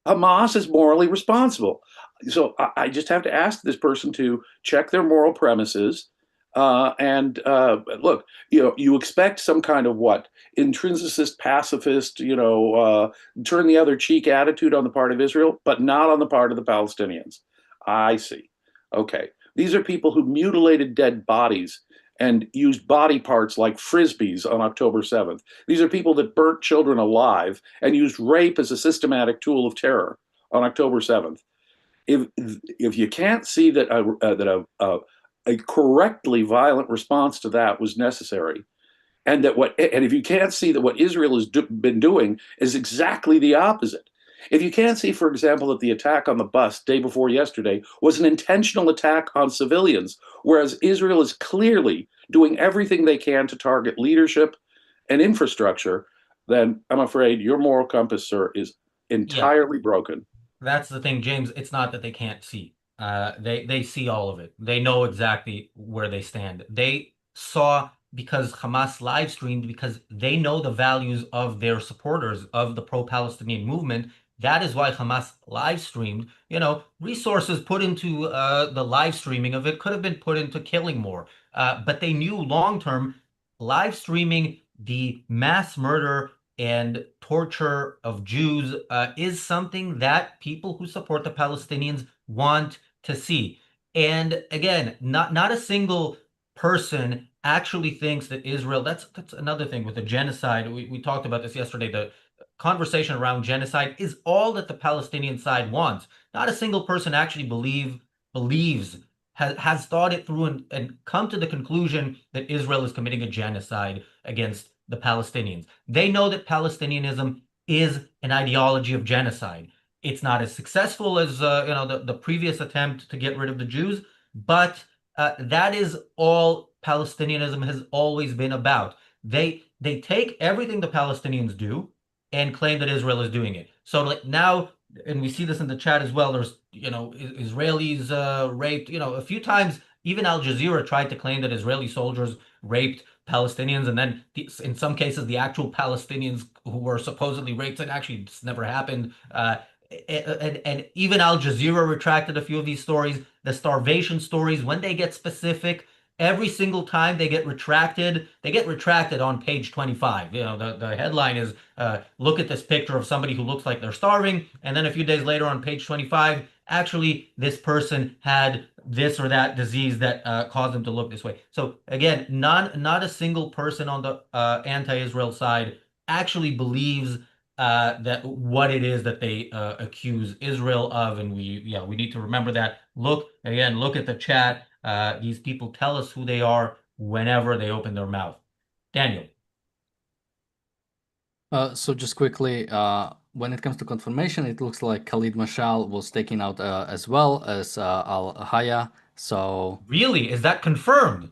Hamas is morally responsible. So I just have to ask this person to check their moral premises. And look, you expect some kind of what? Intrinsicist, pacifist, turn the other cheek attitude on the part of Israel, but not on the part of the Palestinians. I see. Okay. These are people who mutilated dead bodies and used body parts like frisbees on October 7th. These are people that burnt children alive and used rape as a systematic tool of terror on October 7th. If you can't see that a correctly violent response to that was necessary, and if you can't see that what Israel has been doing is exactly the opposite, if you can't see, for example, that the attack on the bus day before yesterday was an intentional attack on civilians, whereas Israel is clearly doing everything they can to target leadership and infrastructure, then I'm afraid your moral compass, sir, is Yeah, entirely broken. that's the thing, James. It's not that they can't see. They see all of it. They know exactly where they stand. They saw because Hamas live streamed because they know the values of their supporters of the pro-Palestinian movement. That is why Hamas live streamed. Resources put into the live streaming of it could have been put into killing more. But they knew long term live streaming the mass murder and torture of Jews is something that people who support the Palestinians want to see. And again, not a single person actually thinks that Israel, that's another thing with the genocide. We talked about this yesterday. The conversation around genocide is all that the Palestinian side wants. Not a single person actually believes has thought it through and come to the conclusion that Israel is committing a genocide against the Palestinians. They know that Palestinianism is an ideology of genocide. It's not as successful as the previous attempt to get rid of the Jews, but that is all Palestinianism has always been about. They take everything the Palestinians do and claim that Israel is doing it. So like now, and we see this in the chat as well. There's Israelis raped. A few times. Even Al Jazeera tried to claim that Israeli soldiers raped Palestinians, and then in some cases the actual Palestinians who were supposedly raped, and actually this never happened. And even Al Jazeera retracted a few of these stories. The starvation stories, when they get specific, every single time they get retracted. They get retracted on page 25. The headline is look at this picture of somebody who looks like they're starving, and then a few days later on page 25, actually this person had this or that disease that caused them to look this way. So again, not a single person on the anti-Israel side actually believes that what it is that they accuse Israel of, and we need to remember that. Look at the chat. These people tell us who they are whenever they open their mouth. Daniel. So just quickly, when it comes to confirmation, it looks like Khalid Mashal was taken out as well as Al Haya. So Really? Is that confirmed?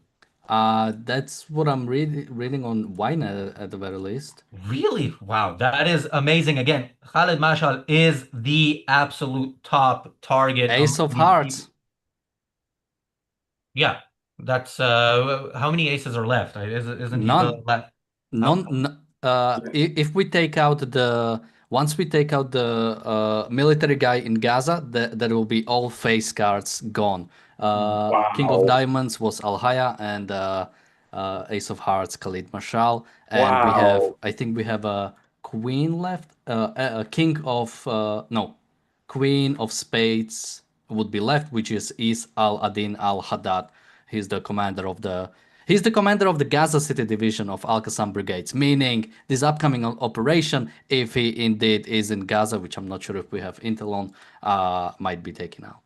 that's what I'm reading on Ynet at the very least. Really? Wow, that is amazing. Again, Khalid Mashal is the absolute top target Ace among of these people. Hearts. Yeah, that's how many aces are left? Isn't he the None. last? How? None. If we take out once we take out the military guy in Gaza, that will be all face cards gone. King of Wow. Diamonds was Al Haya, and Ace of Hearts Khalid Mashal, and Wow. I think we have a queen left. A king of no, Queen of Spades would be left, which is Is Al Adin Al Haddad. He's the commander of the He's the commander of the Gaza City division of Al Qassam Brigades, meaning this upcoming operation, if he indeed is in Gaza, which I'm not sure if we have intel on, might be taken out.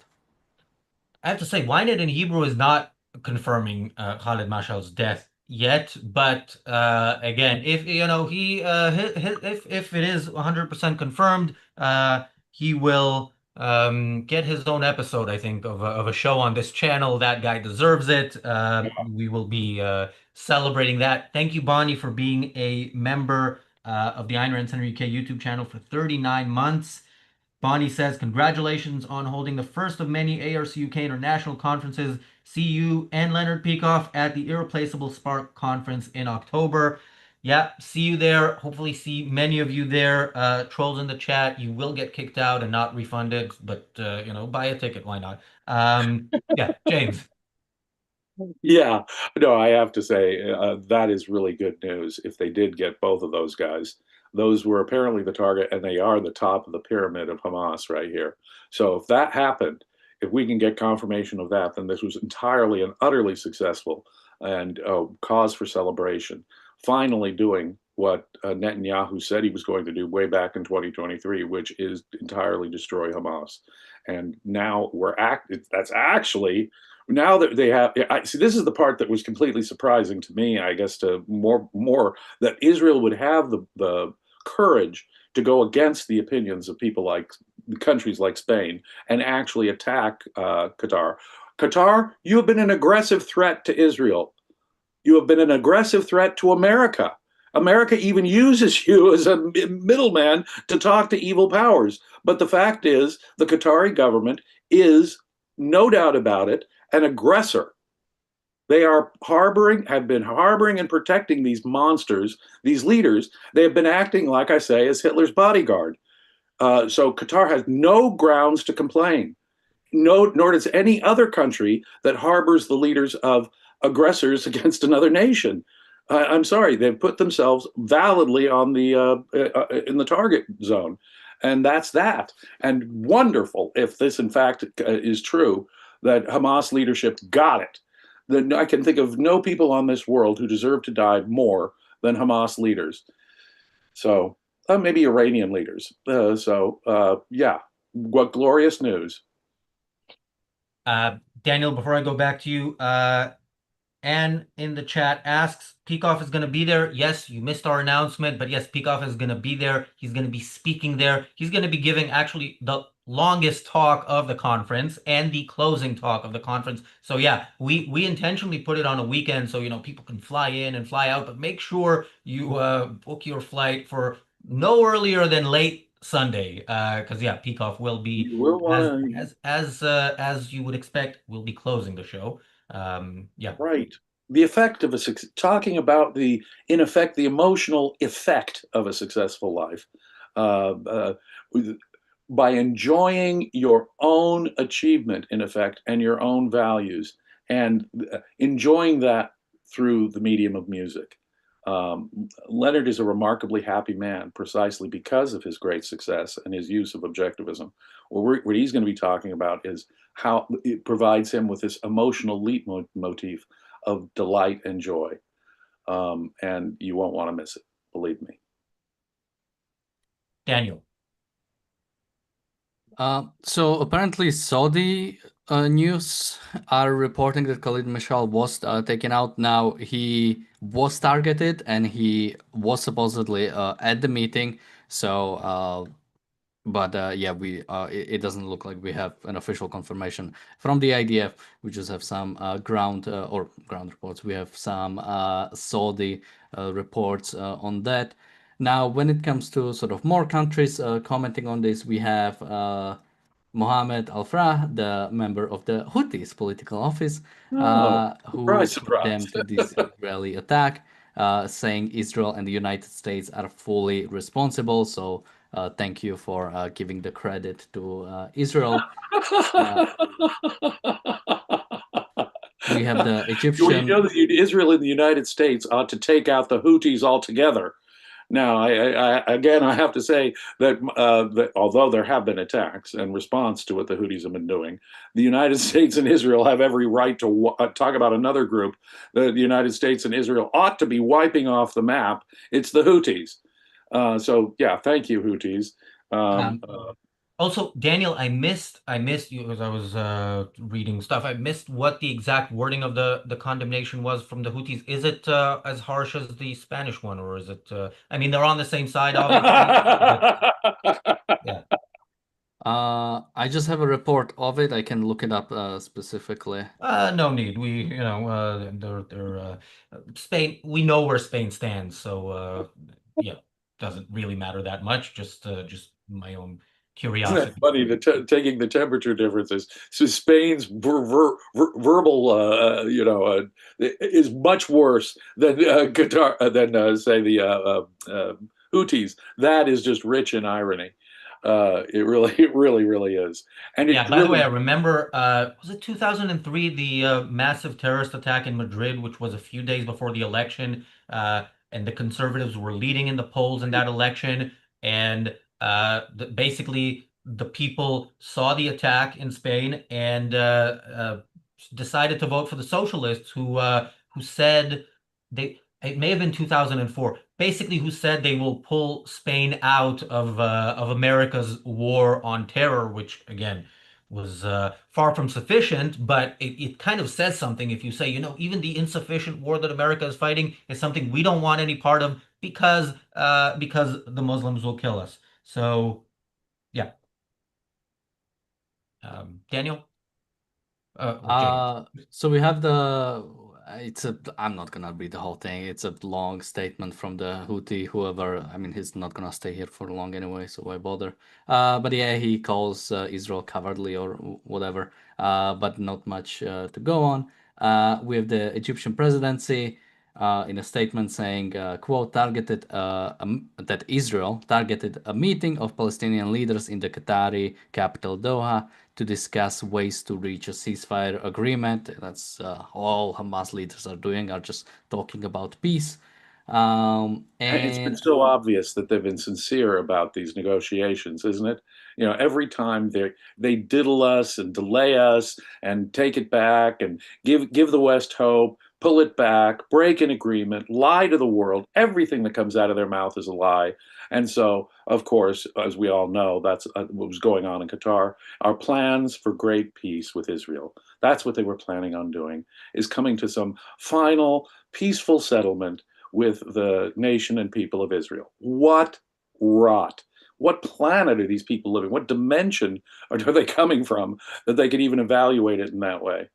I have to say, Ynet in Hebrew is not confirming Khalid Mashal's death yet, but again, if he if it is 100% confirmed, he will get his own episode, I think, of a show on this channel. That guy deserves it. We will be celebrating that. Thank you, Bonnie, for being a member of the Ayn Rand Center UK YouTube channel for 39 months. Bonnie says, congratulations on holding the first of many ARCUK international conferences. See you and Leonard Peikoff at the Irreplaceable Spark Conference in October. Yeah, see you there. Hopefully see many of you there. Trolls in the chat, you will get kicked out and not refunded, but buy a ticket, why not? Yeah, James. Yeah, no, I have to say that is really good news. If they did get both of those guys, those were apparently the target, and they are the top of the pyramid of Hamas right here. So if that happened, if we can get confirmation of that, then this was entirely and utterly successful and cause for celebration. Finally doing what Netanyahu said he was going to do way back in 2023, which is entirely destroy Hamas. And now that's actually, now that they have, I see, this is the part that was completely surprising to me, I guess, to more that Israel would have the courage to go against the opinions of people like countries like Spain and actually attack Qatar. Qatar, you have been an aggressive threat to Israel. You have been an aggressive threat to America. America even uses you as a middleman to talk to evil powers. But the fact is, the Qatari government is, no doubt about it, an aggressor. They are have been harboring and protecting these monsters, these leaders. They have been acting, like I say, as Hitler's bodyguard. So Qatar has no grounds to complain. No, nor does any other country that harbors the leaders of aggressors against another nation. I'm sorry, they've put themselves validly on in the target zone, and that's that. And wonderful if this, in fact, is true, that Hamas leadership got it. Then I can think of no people on this world who deserve to die more than Hamas leaders. So maybe Iranian leaders. Yeah, what glorious news. Daniel, before I go back to you, Anne in the chat asks, Peikoff is going to be there. Yes, you missed our announcement, but yes, Peikoff is going to be there. He's going to be speaking there. He's going to be giving actually the longest talk of the conference and the closing talk of the conference. So yeah, we intentionally put it on a weekend so people can fly in and fly out, but make sure you book your flight for no earlier than late Sunday, because yeah, Peikoff will be, You will want as you would expect, will be closing the show. Yeah. Right. The effect of talking about in effect, the emotional effect of a successful life. Uh, uh, by enjoying your own achievement, in effect, and your own values, and enjoying that through the medium of music. Leonard is a remarkably happy man precisely because of his great success and his use of objectivism. What he's going to be talking about is how it provides him with this emotional leitmotif of delight and joy. And you won't want to miss it, believe me. Daniel. So apparently Saudi news are reporting that Khalid Mashal was taken out. Now he was targeted and he was supposedly at the meeting. So, but yeah, it doesn't look like we have an official confirmation from the IDF. We just have some ground reports. We have some Saudi reports on that. Now, when it comes to sort of more countries commenting on this, we have Mohammed Al-Frah, the member of the Houthis political office, Oh, who surprise, surprise. condemned this Israeli attack, saying Israel and the United States are fully responsible. So thank you for giving the credit to Israel. We have the You know Egyptian. that Israel and the United States ought to take out the Houthis altogether. Now, again, I have to say that although there have been attacks in response to what the Houthis have been doing, the United States and Israel have every right to talk about another group that the United States and Israel ought to be wiping off the map. It's the Houthis. So, yeah, thank you, Houthis. Also, Daniel, I missed you as I was reading stuff. I missed what the exact wording of the condemnation was from the Houthis. Is it as harsh as the Spanish one, or is it? I mean, they're on the same side, obviously. But, yeah. I just have a report of it. I can look it up specifically. No need. They're Spain. We know where Spain stands, so yeah, doesn't really matter that much. Just my own Isn't that curiosity. funny? Taking the temperature differences. So Spain's verbal, is much worse than Qatar, than say the Houthis. That is just rich in irony. It really is. And Yeah, it by the way, really, I remember, was it 2003, the massive terrorist attack in Madrid, which was a few days before the election, and the conservatives were leading in the polls in that election, and basically the people saw the attack in Spain and decided to vote for the socialists who who said it may have been 2004, basically who said they will pull Spain out of America's war on terror, which again was far from sufficient, but it kind of says something if you say, even the insufficient war that America is fighting is something we don't want any part of because the Muslims will kill us. So yeah, Daniel, or James. So we have the I'm not gonna read the whole thing. It's a long statement from the Houthi, whoever. I mean, he's not gonna stay here for long anyway, so why bother? But yeah, he calls Israel cowardly or whatever. But not much to go on. We have the Egyptian presidency in a statement saying, quote, that Israel targeted a meeting of Palestinian leaders in the Qatari capital Doha to discuss ways to reach a ceasefire agreement. That's all Hamas leaders are doing, are just talking about peace. It's been And so obvious that they've been sincere about these negotiations, isn't it? Every time they diddle us and delay us and take it back and give the West hope, pull it back, break an agreement, lie to the world. Everything that comes out of their mouth is a lie. And so, of course, as we all know, that's what was going on in Qatar. Our plans for great peace with Israel. That's what they were planning on doing, is coming to some final peaceful settlement with the nation and people of Israel. What rot. What planet are these people living? What dimension are they coming from that they could even evaluate it in that way?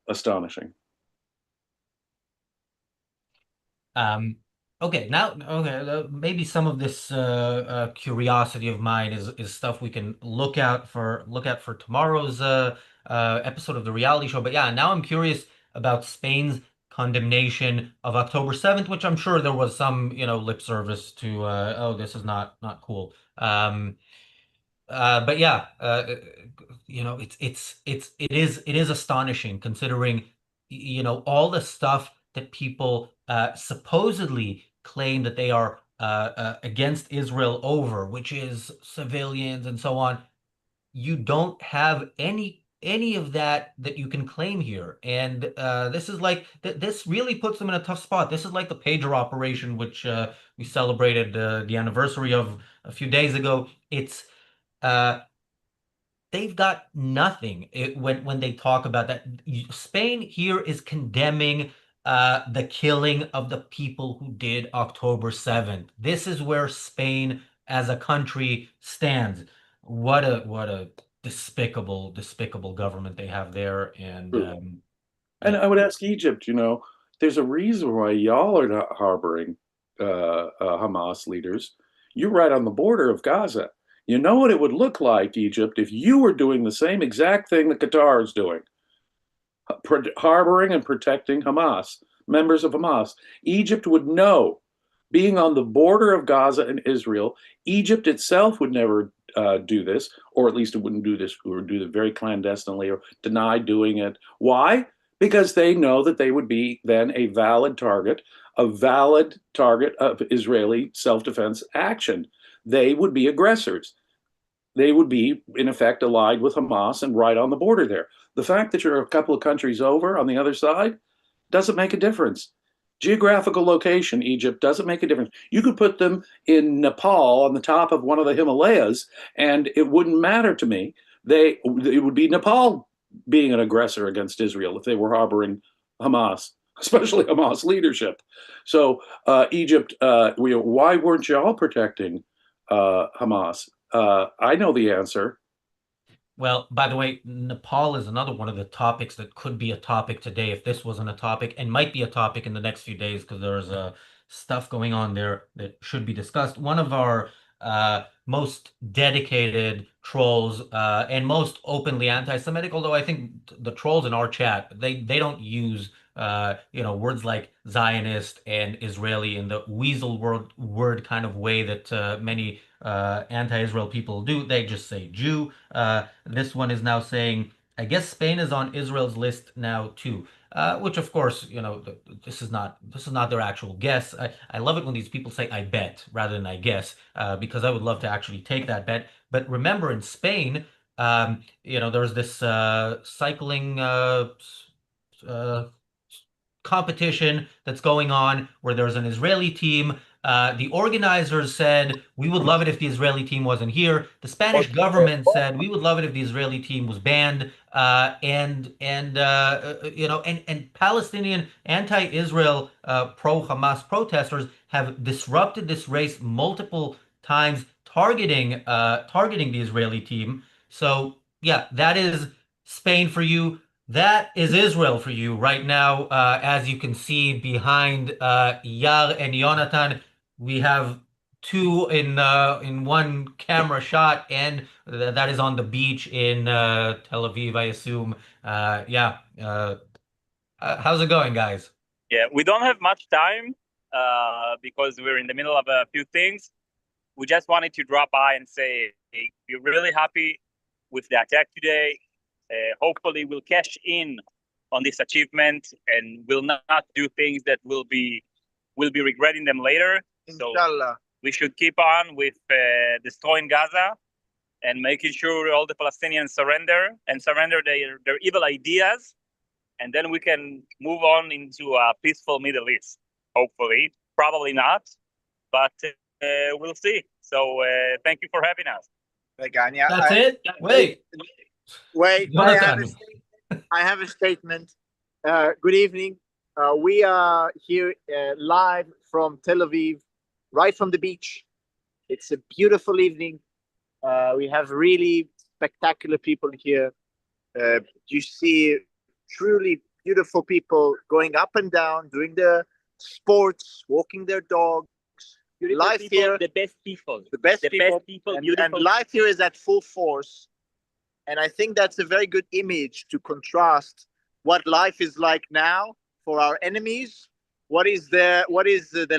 Astonishing. Um, okay, maybe some of this curiosity of mine is stuff we can look at for tomorrow's episode of the reality show. But yeah, now I'm curious about Spain's condemnation of October 7th, which I'm sure there was some, lip service to, oh, this is not cool. But yeah, it is astonishing considering all the stuff that people supposedly claim that they are against Israel over, which is civilians and so on. You don't have any of that you can claim here, and this is like this really puts them in a tough spot. This is like the pager operation, which we celebrated the anniversary of a few days ago. It's uh, they've got nothing when they talk about that. Spain here is condemning the killing of the people who did October 7th. This is where Spain as a country stands. What a despicable government they have there. And Truly. And yeah. I would ask Egypt, there's a reason why y'all are not harboring Hamas leaders. You're right on the border of Gaza. You know what it would look like, Egypt, if you were doing the same exact thing that Qatar is doing, harboring and protecting Hamas, members of Hamas. Egypt would know, being on the border of Gaza and Israel, Egypt itself would never do this, or at least it wouldn't do this, or do it very clandestinely, or deny doing it. Why? Because they know that they would be then a valid target of Israeli self-defense action. They would be aggressors. They would be, in effect, allied with Hamas and right on the border there. The fact that you're a couple of countries over on the other side doesn't make a difference. Geographical location, Egypt, doesn't make a difference. You could put them in Nepal on the top of one of the Himalayas, and it wouldn't matter to me. It would be Nepal being an aggressor against Israel if they were harboring Hamas, especially Hamas leadership. So Egypt, why weren't y'all protecting Hamas? I know the answer. Well, by the way, Nepal is another one of the topics that could be a topic today if this wasn't a topic, and might be a topic in the next few days because there's stuff going on there that should be discussed. One of our most dedicated trolls and most openly anti-Semitic, although I think the trolls in our chat, they don't use words like Zionist and Israeli in the weasel word kind of way that many anti-Israel people do. They just say Jew. This one is now saying, I guess Spain is on Israel's list now too. Which of course, this is not their actual guess. I love it when these people say I bet rather than I guess, because I would love to actually take that bet. But remember, in Spain, there's this cycling uh, competition that's going on where there's an Israeli team. The organizers said, we would love it if the Israeli team wasn't here. The Spanish government said, we would love it if the Israeli team was banned. And Palestinian anti-Israel pro-Hamas protesters have disrupted this race multiple times, targeting the Israeli team. So yeah, that is Spain for you. That is Israel for you right now. As you can see behind Yar and Yonatan, we have two in one camera shot, and that is on the beach in Tel Aviv, I assume. Yeah. How's it going, guys? Yeah, we don't have much time because we're in the middle of a few things. We just wanted to drop by and say, hey, we're really happy with the attack today. Hopefully, we'll cash in on this achievement and will not do things that will be regretting them later. Inshallah. So we should keep on with destroying Gaza and making sure all the Palestinians surrender their evil ideas, and then we can move on into a peaceful Middle East. Hopefully, probably not, but we'll see. So thank you for having us. That's it? Wait. I have a statement. Good evening. We are here live from Tel Aviv, right from the beach. It's a beautiful evening. We have really spectacular people here. You see truly beautiful people going up and down, doing the sports, walking their dogs. Beautiful life people, here, the best people, the best the people, best people, and life here is at full force. And I think that's a very good image to contrast what life is like now for our enemies. What is the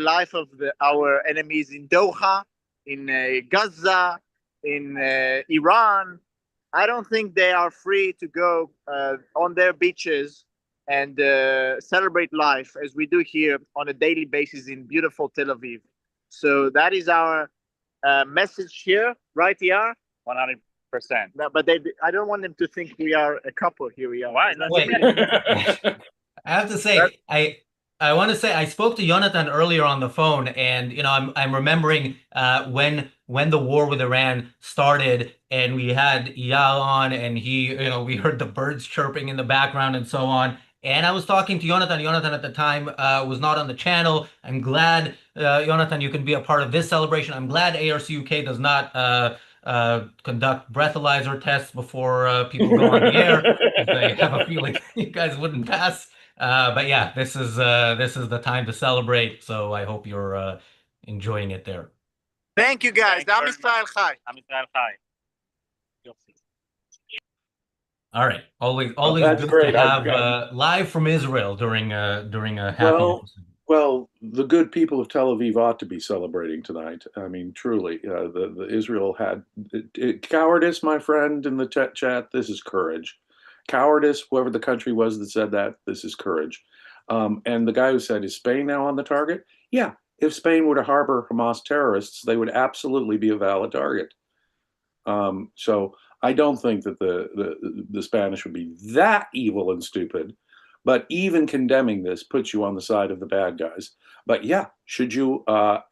life of our enemies in Doha, in Gaza, in Iran? I don't think they are free to go on their beaches and celebrate life as we do here on a daily basis in beautiful Tel Aviv. So that is our message here, right here. 100%. No, but I don't want them to think we are a couple here. We are. Why? Wait. I have to say, I want to say I spoke to Yonatan earlier on the phone, and I'm remembering when the war with Iran started, and we had Yal on, and we heard the birds chirping in the background and so on. And I was talking to Yonatan. Yonatan at the time was not on the channel. I'm glad, Yonatan, you can be a part of this celebration. I'm glad ARCUK does not conduct breathalyzer tests before people go on the air, because they have a feeling you guys wouldn't pass. But yeah, this is the time to celebrate. So I hope you're enjoying it there. Thank you, guys. Am Israel Chai. Am Israel Chai. All right, always that's good great. to have live from Israel during a happy episode. Well, the good people of Tel Aviv ought to be celebrating tonight. I mean, truly, the Israel had cowardice, my friend in the chat. This is courage. Cowardice, whoever the country was that said that, this is courage. And the guy who said, is Spain now on the target? Yeah, if Spain were to harbor Hamas terrorists, they would absolutely be a valid target. So I don't think that the Spanish would be that evil and stupid. But even condemning this puts you on the side of the bad guys. But yeah, should you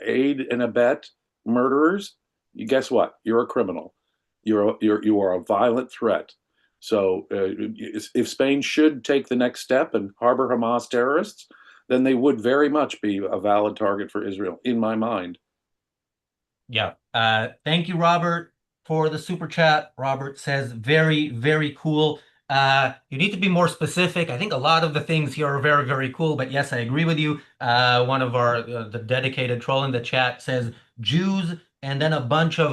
aid and abet murderers? Guess what? You're a criminal. You are a violent threat. So if Spain should take the next step and harbor Hamas terrorists, then they would very much be a valid target for Israel, in my mind. Yeah. Thank you, Robert, for the super chat. Robert says, very, very cool. You need to be more specific. I think a lot of the things here are very, very cool, but yes, I agree with you. One of the dedicated troll in the chat says Jews, and then a bunch of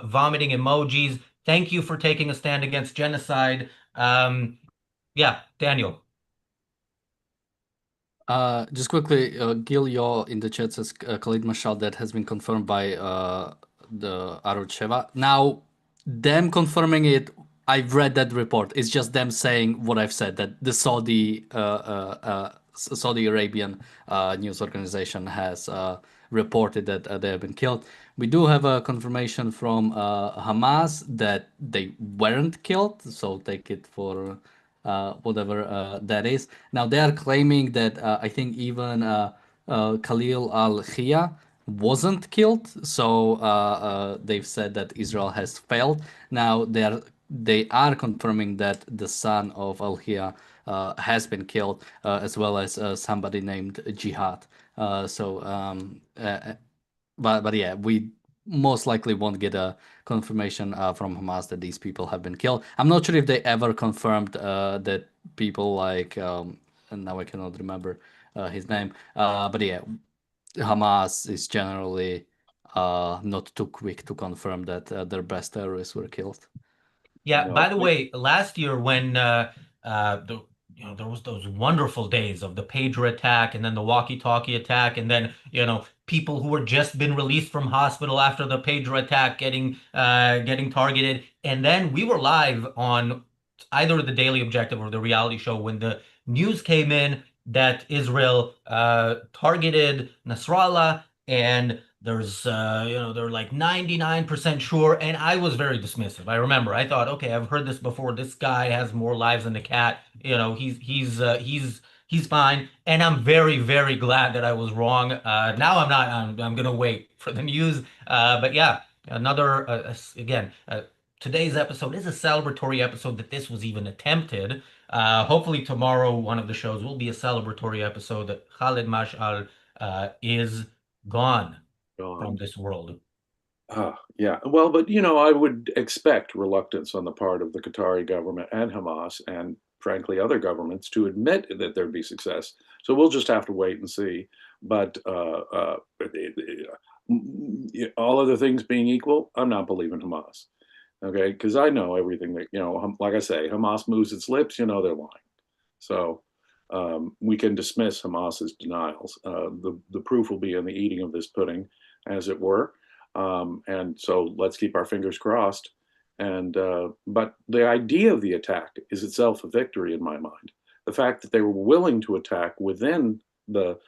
vomiting emojis. Thank you for taking a stand against genocide. Yeah, Daniel. Just quickly, Gil Yaw in the chat says Khalid Mashal, that has been confirmed by the ARCUK. Now, them confirming it, I've read that report. It's just them saying what I've said, that the Saudi Arabian news organization has reported that they have been killed. We do have a confirmation from Hamas that they weren't killed, so take it for whatever that is. Now they are claiming that I think even Khalil al-Khia wasn't killed, so they've said that Israel has failed. Now they are confirming that the son of al-Khia has been killed, as well as somebody named Jihad. But yeah, we most likely won't get a confirmation from Hamas that these people have been killed. I'm not sure if they ever confirmed that people like and now I cannot remember his name. But yeah, Hamas is generally not too quick to confirm that their best terrorists were killed. Yeah, by No. the way, last year when the there was those wonderful days of the pager attack and then the walkie-talkie attack and then people who were just been released from hospital after the pager attack getting targeted, and then we were live on either the Daily Objective or the reality show when the news came in that Israel targeted Nasrallah, and they're like 99% sure, and I was very dismissive. I remember I thought, okay, I've heard this before. This guy has more lives than a cat. He's fine, and I'm very, very glad that I was wrong. Now I'm not. I'm gonna wait for the news. But yeah, another again. Today's episode is a celebratory episode that this was even attempted. Hopefully tomorrow one of the shows will be a celebratory episode that Khalid Mash'al is gone from this world. Yeah. Well, but I would expect reluctance on the part of the Qatari government and Hamas and frankly other governments to admit that there'd be success. So we'll just have to wait and see. But all other things being equal, I'm not believing Hamas. Okay, because I know everything that like I say, Hamas moves its lips, they're lying. So we can dismiss Hamas's denials. The proof will be in the eating of this pudding, as it were. And so let's keep our fingers crossed. And but the idea of the attack is itself a victory in my mind. The fact that they were willing to attack within the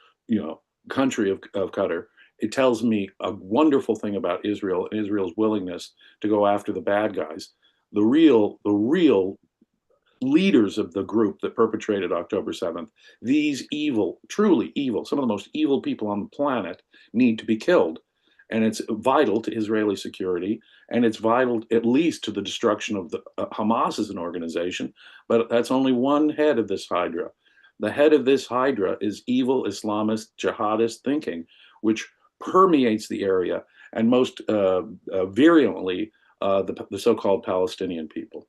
country of Qatar, it tells me a wonderful thing about Israel and Israel's willingness to go after the bad guys. The real leaders of the group that perpetrated October 7th, these evil, truly evil, some of the most evil people on the planet need to be killed. And it's vital to Israeli security, and it's vital at least to the destruction of the Hamas as an organization. But that's only one head of this hydra. The head of this hydra is evil Islamist jihadist thinking, which permeates the area and most virulently the so-called Palestinian people.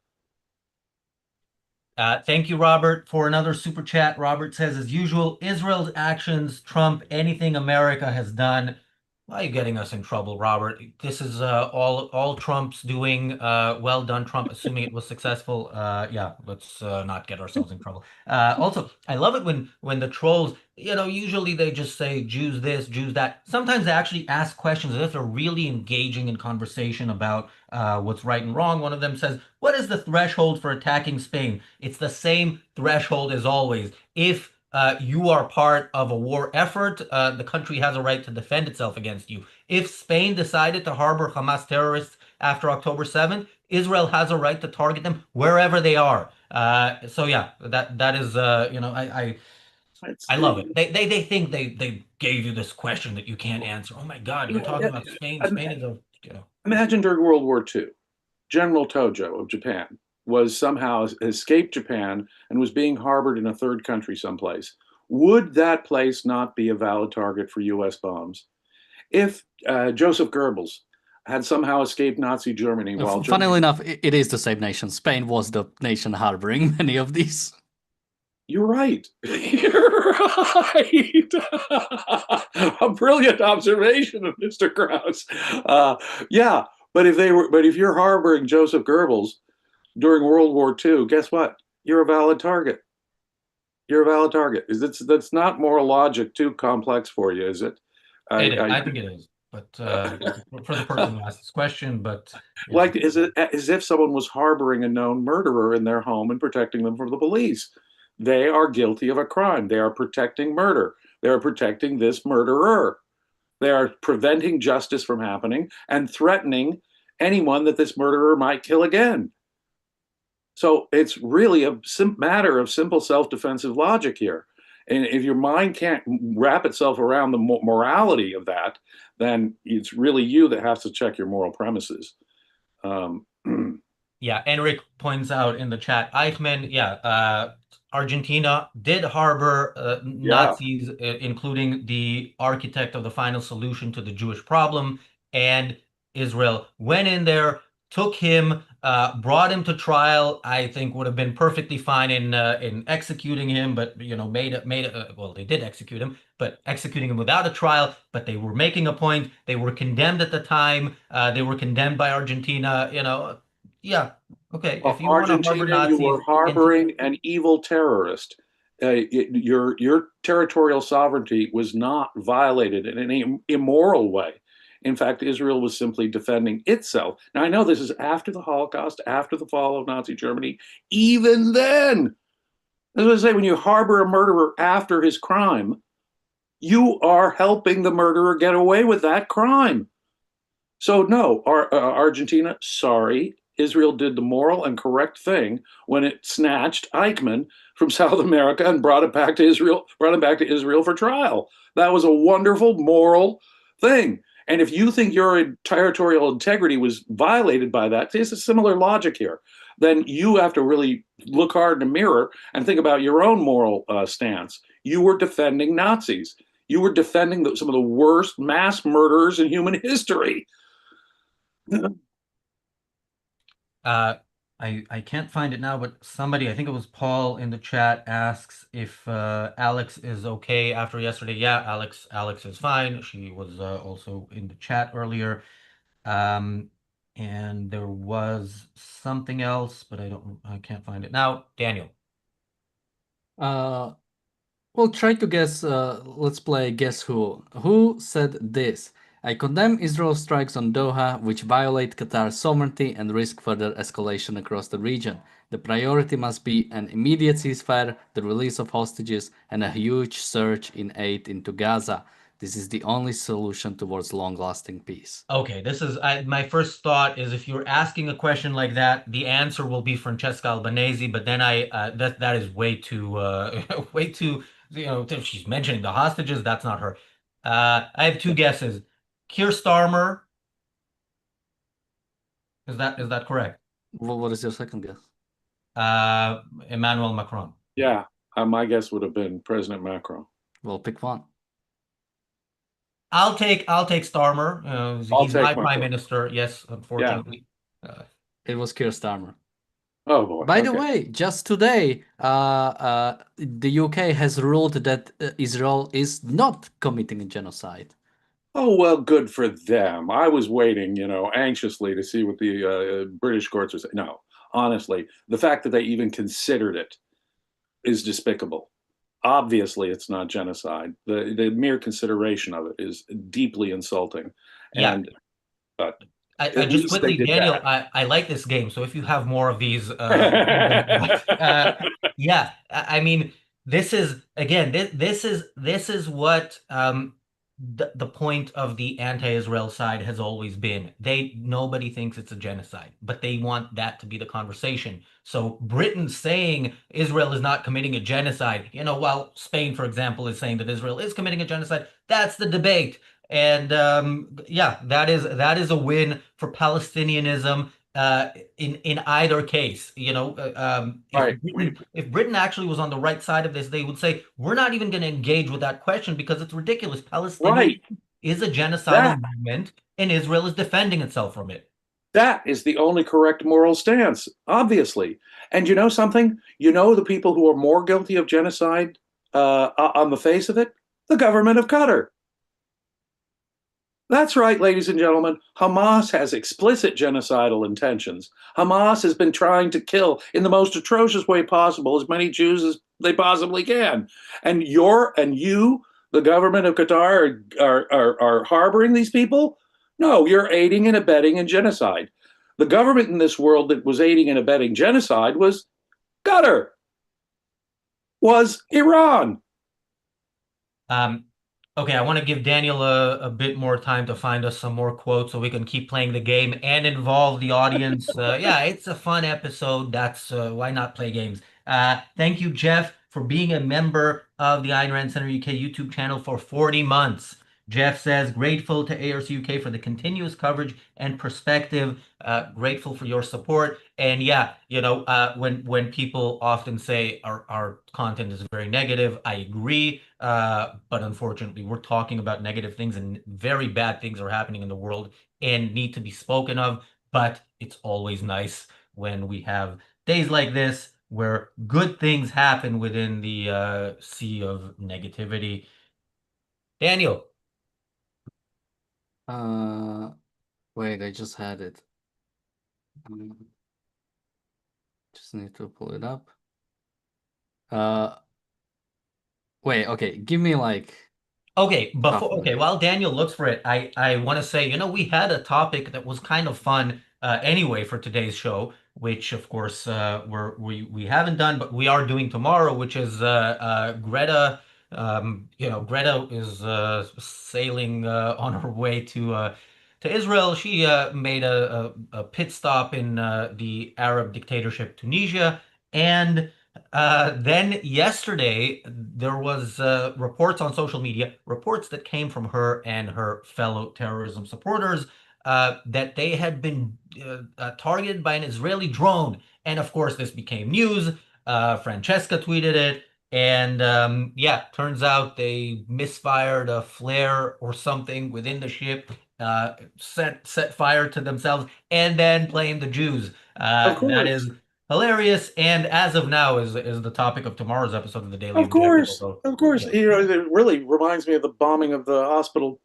Thank you, Robert, for another super chat. Robert says, as usual, Israel's actions trump anything America has done. Why are you getting us in trouble, Robert? This is all Trump's doing. Well done, Trump, assuming it was successful. Yeah, let's not get ourselves in trouble. Also, I love it when the trolls, usually they just say Jews this, Jews that. Sometimes they actually ask questions as if they're really engaging in conversation about what's right and wrong. One of them says, what is the threshold for attacking Spain? It's the same threshold as always. If you are part of a war effort, the country has a right to defend itself against you. If Spain decided to harbor Hamas terrorists after October 7th, Israel has a right to target them wherever they are. So yeah, that is I love it. They think they gave you this question that you can't answer. Oh my God, you're talking about Spain. Spain is a Imagine during World War II, General Tojo of Japan was somehow escaped Japan and was being harbored in a third country someplace. Would that place not be a valid target for US bombs? If Joseph Goebbels had somehow escaped Nazi Germany while Funnily enough, it is the same nation. Spain was the nation harboring many of these. You're right. You're right. A brilliant observation of Mr. Krauss. Yeah, but if you're harboring Joseph Goebbels during World War II, guess what? You're a valid target. You're a valid target. That's not moral logic too complex for you, is it? I think it is. But for the person who asked this question, but like, is it as if someone was harboring a known murderer in their home and protecting them from the police? They are guilty of a crime. They are protecting murder. They are protecting this murderer. They are preventing justice from happening and threatening anyone that this murderer might kill again. So it's really a matter of simple self-defensive logic here. And if your mind can't wrap itself around the morality of that, then it's really you that has to check your moral premises. Um, Yeah, Enric points out in the chat, Eichmann, yeah, Argentina did harbor yeah. Nazis, including the architect of the final solution to the Jewish problem, and Israel went in there, took him, brought him to trial. I think would have been perfectly fine in executing him, but well, they did execute him, but executing him without a trial. But they were making a point. They were condemned at the time. They were condemned by Argentina. Yeah. Okay. Well, If you want to harbor Argentina, you were Nazis harboring an evil terrorist. Your territorial sovereignty was not violated in any immoral way. In fact, Israel was simply defending itself. Now, I know this is after the Holocaust, after the fall of Nazi Germany. Even then, as I say, when you harbor a murderer after his crime, you are helping the murderer get away with that crime. So no, Argentina, sorry. Israel did the moral and correct thing when it snatched Eichmann from South America and brought it back to Israel, brought him back to Israel for trial. That was a wonderful moral thing. And if you think your territorial integrity was violated by that, there's a similar logic here. Then you have to really look hard in the mirror and think about your own moral stance. You were defending Nazis. You were defending some of the worst mass murderers in human history. I can't find it now, but somebody, I think it was Paul in the chat, asks if Alex is okay after yesterday. Yeah, Alex is fine. She was also in the chat earlier. And there was something else, but I can't find it now. Daniel. Well, try to guess. Let's play Guess Who. Who said this? I condemn Israel's strikes on Doha, which violate Qatar's sovereignty and risk further escalation across the region. The priority must be an immediate ceasefire, the release of hostages, and a huge surge in aid into Gaza. This is the only solution towards long-lasting peace. Okay, my first thought is if you're asking a question like that, the answer will be Francesca Albanese, but then that is way too way too, she's mentioning the hostages, that's not her. I have two guesses. Keir Starmer, is that correct? What is your second guess? Emmanuel Macron. Yeah, my guess would have been President Macron. Well, pick one. I'll take Starmer. He's my prime minister. Yes, unfortunately. Yeah. It was Keir Starmer. Oh boy. By the way, just today, the UK has ruled that Israel is not committing a genocide. Oh, well, good for them. I was waiting, anxiously to see what the British courts would say. No, honestly, the fact that they even considered it is despicable. Obviously, it's not genocide. The mere consideration of it is deeply insulting. Yeah. And I just quickly, Daniel, I like this game. So if you have more of these, yeah, I mean, this is again, this is what the point of the anti-Israel side has always been. Nobody thinks it's a genocide, but they want that to be the conversation. So Britain saying Israel is not committing a genocide, while Spain, for example, is saying that Israel is committing a genocide, that's the debate. And yeah, that is a win for Palestinianism in either case. Right. If Britain actually was on the right side of this, they would say we're not even going to engage with that question because it's ridiculous. Palestinian is a genocidal movement, and Israel is defending itself from it. That is the only correct moral stance, obviously. And you know something? The people who are more guilty of genocide on the face of it? The government of Qatar. That's right, ladies and gentlemen. Hamas has explicit genocidal intentions. Hamas has been trying to kill in the most atrocious way possible as many Jews as they possibly can. And you, the government of Qatar, are harboring these people? No, you're aiding and abetting in genocide. The government in this world that was aiding and abetting genocide was Qatar, was Iran. Okay, I want to give Daniel a bit more time to find us some more quotes so we can keep playing the game and involve the audience. Yeah, it's a fun episode. That's why not play games? Thank you, Jeff, for being a member of the Ayn Rand Center UK YouTube channel for 40 months. Jeff says, grateful to ARC UK for the continuous coverage and perspective. Grateful for your support. And yeah, when people often say our content is very negative, I agree. But unfortunately, we're talking about negative things and very bad things are happening in the world and need to be spoken of. But it's always nice when we have days like this where good things happen within the sea of negativity. Daniel. Wait, I just had it. Just need to pull it up. Wait, okay, give me like Okay, half a minute. while Daniel looks for it, I want to say, we had a topic that was kind of fun anyway for today's show, which of course we haven't done, but we are doing tomorrow, which is Greta. Greta is sailing on her way to Israel. She made a pit stop in the Arab dictatorship Tunisia, and then yesterday, there was reports on social media, reports that came from her and her fellow terrorism supporters that they had been targeted by an Israeli drone. And of course, this became news. Francesca tweeted it. And yeah, turns out they misfired a flare or something within the ship, set fire to themselves, and then blamed the Jews. Of That course. is hilarious, and as of now is the topic of tomorrow's episode of the Daily Of Objective. course, Although, of course. It really reminds me of the bombing of the hospital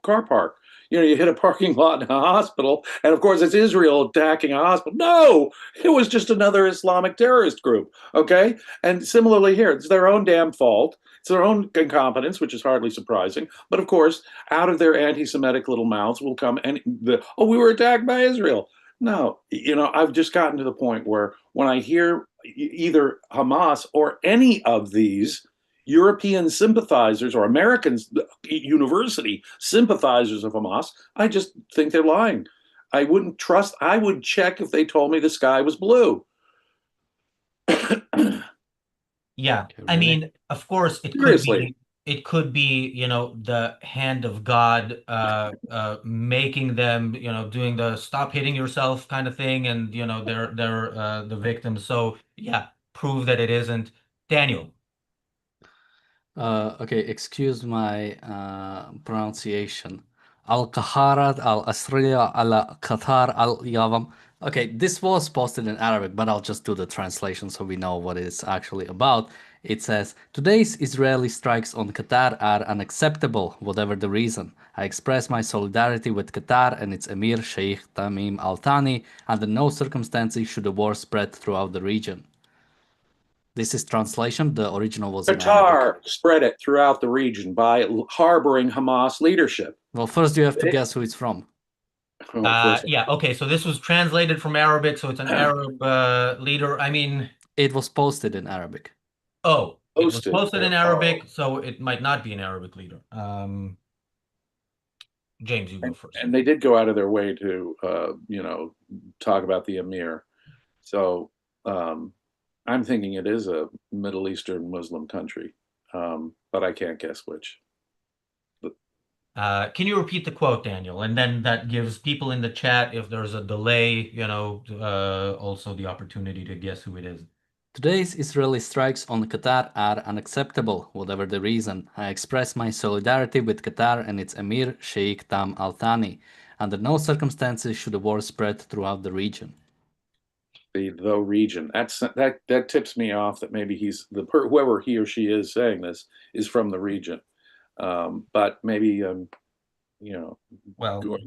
car park. You hit a parking lot in a hospital, and of course, it's Israel attacking a hospital. No, it was just another Islamic terrorist group. Okay, and similarly here, it's their own damn fault. It's their own incompetence, which is hardly surprising. But of course, out of their anti-Semitic little mouths will come we were attacked by Israel. No, I've just gotten to the point where when I hear either Hamas or any of these European sympathizers or American university sympathizers of Hamas, I just think they're lying. I wouldn't trust, I would check if they told me the sky was blue. yeah, Okay, I really? mean, of course, Seriously. it could be, the hand of God making them, doing the stop hitting yourself kind of thing, and they're the victims. So yeah, prove that it isn't. Daniel. Okay, excuse my pronunciation. Al-Qaharat al-Asriya ala Qatar al-Yavam. Okay, this was posted in Arabic, but I'll just do the translation so we know what it's actually about. It says, today's Israeli strikes on Qatar are unacceptable, whatever the reason. I express my solidarity with Qatar and its Emir Sheikh Tamim Al Thani. Under no circumstances should the war spread throughout the region. This is translation. The original was in Arabic. Qatar spread it throughout the region by harboring Hamas leadership. Well, first you have to guess who it's from. Oh, of course. Yeah, okay, so this was translated from Arabic, so it's an Arab leader. I mean, It was posted in Arabic. oh, it was Posted posted there. in Arabic, so it might not be an Arabic leader. James, you go first. And they did go out of their way to, talk about the emir. So I'm thinking it is a Middle Eastern Muslim country, but I can't guess which. Can you repeat the quote, Daniel? And then that gives people in the chat, if there's a delay, also the opportunity to guess who it is. Today's Israeli strikes on Qatar are unacceptable, whatever the reason. I express my solidarity with Qatar and its Emir Sheikh Tam Al Thani. Under no circumstances should the war spread throughout the region. The region. That tips me off that maybe whoever he or she is saying this is from the region. But maybe Well,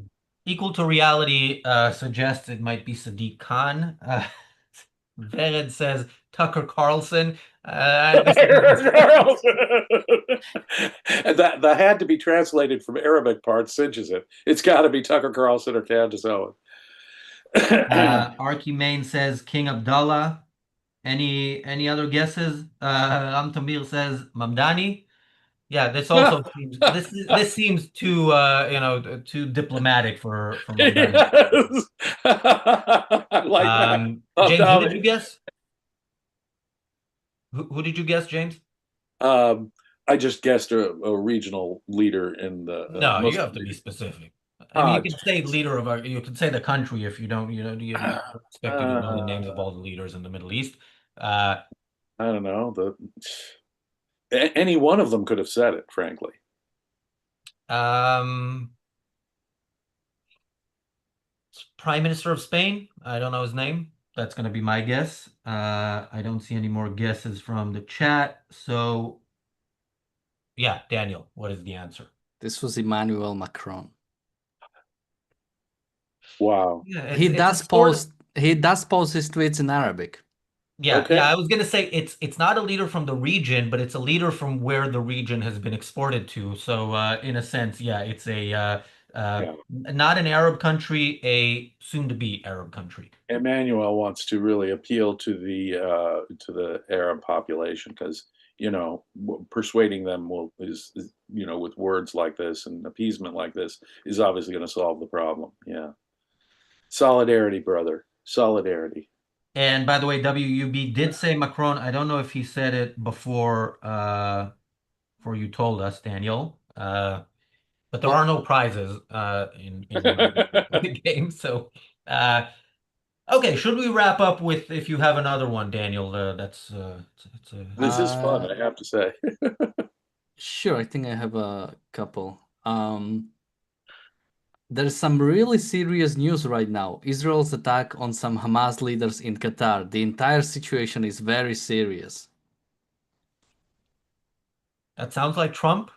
equal to reality suggests it might be Sadiq Khan. Vered says Tucker Carlson. That had to be translated from Arabic part cinches it. It's got to be Tucker Carlson or Candace Owen. Archimane says King Abdullah. Any other guesses? Amtamir says Mamdani. Yeah, this also seems this seems too too diplomatic for modernity. Yes. I like that. Oh, James, who did Tommy. you guess? Who did you guess, James? Um, I just guessed a regional leader in the No, you Muslim have to be region. specific. I mean, you Ah, can say leader of you can say the country if you don't, you don't expect you to know the names of uh, all the leaders in the Middle East. I don't know. Any one of them could have said it, frankly. Um, Prime Minister of Spain. I don't know his name. That's going to be my guess. I don't see any more guesses from the chat. So, yeah, Daniel, what is the answer? This was Emmanuel Macron. Wow. Yeah, He it's a does sort of. post he does post his tweets in Arabic. Yeah, Okay. I was gonna say it's not a leader from the region, but it's a leader from where the region has been exported to. So in a sense, yeah, it's a Yeah. not an Arab country, a soon-to-be Arab country. Emmanuel wants to really appeal to the Arab population because persuading them is with words like this and appeasement like this is obviously going to solve the problem. Yeah, solidarity, brother, solidarity. And by the way, WUB did say Macron. I don't know if he said it before you told us, Daniel. But there are no prizes in the game. So okay, should we wrap up with if you have another one, Daniel? That's it's a This is fun, Uh, I have to say. sure, I think I have a couple. There's some really serious news right now. Israel's attack on some Hamas leaders in Qatar. The entire situation is very serious. that sounds like Trump.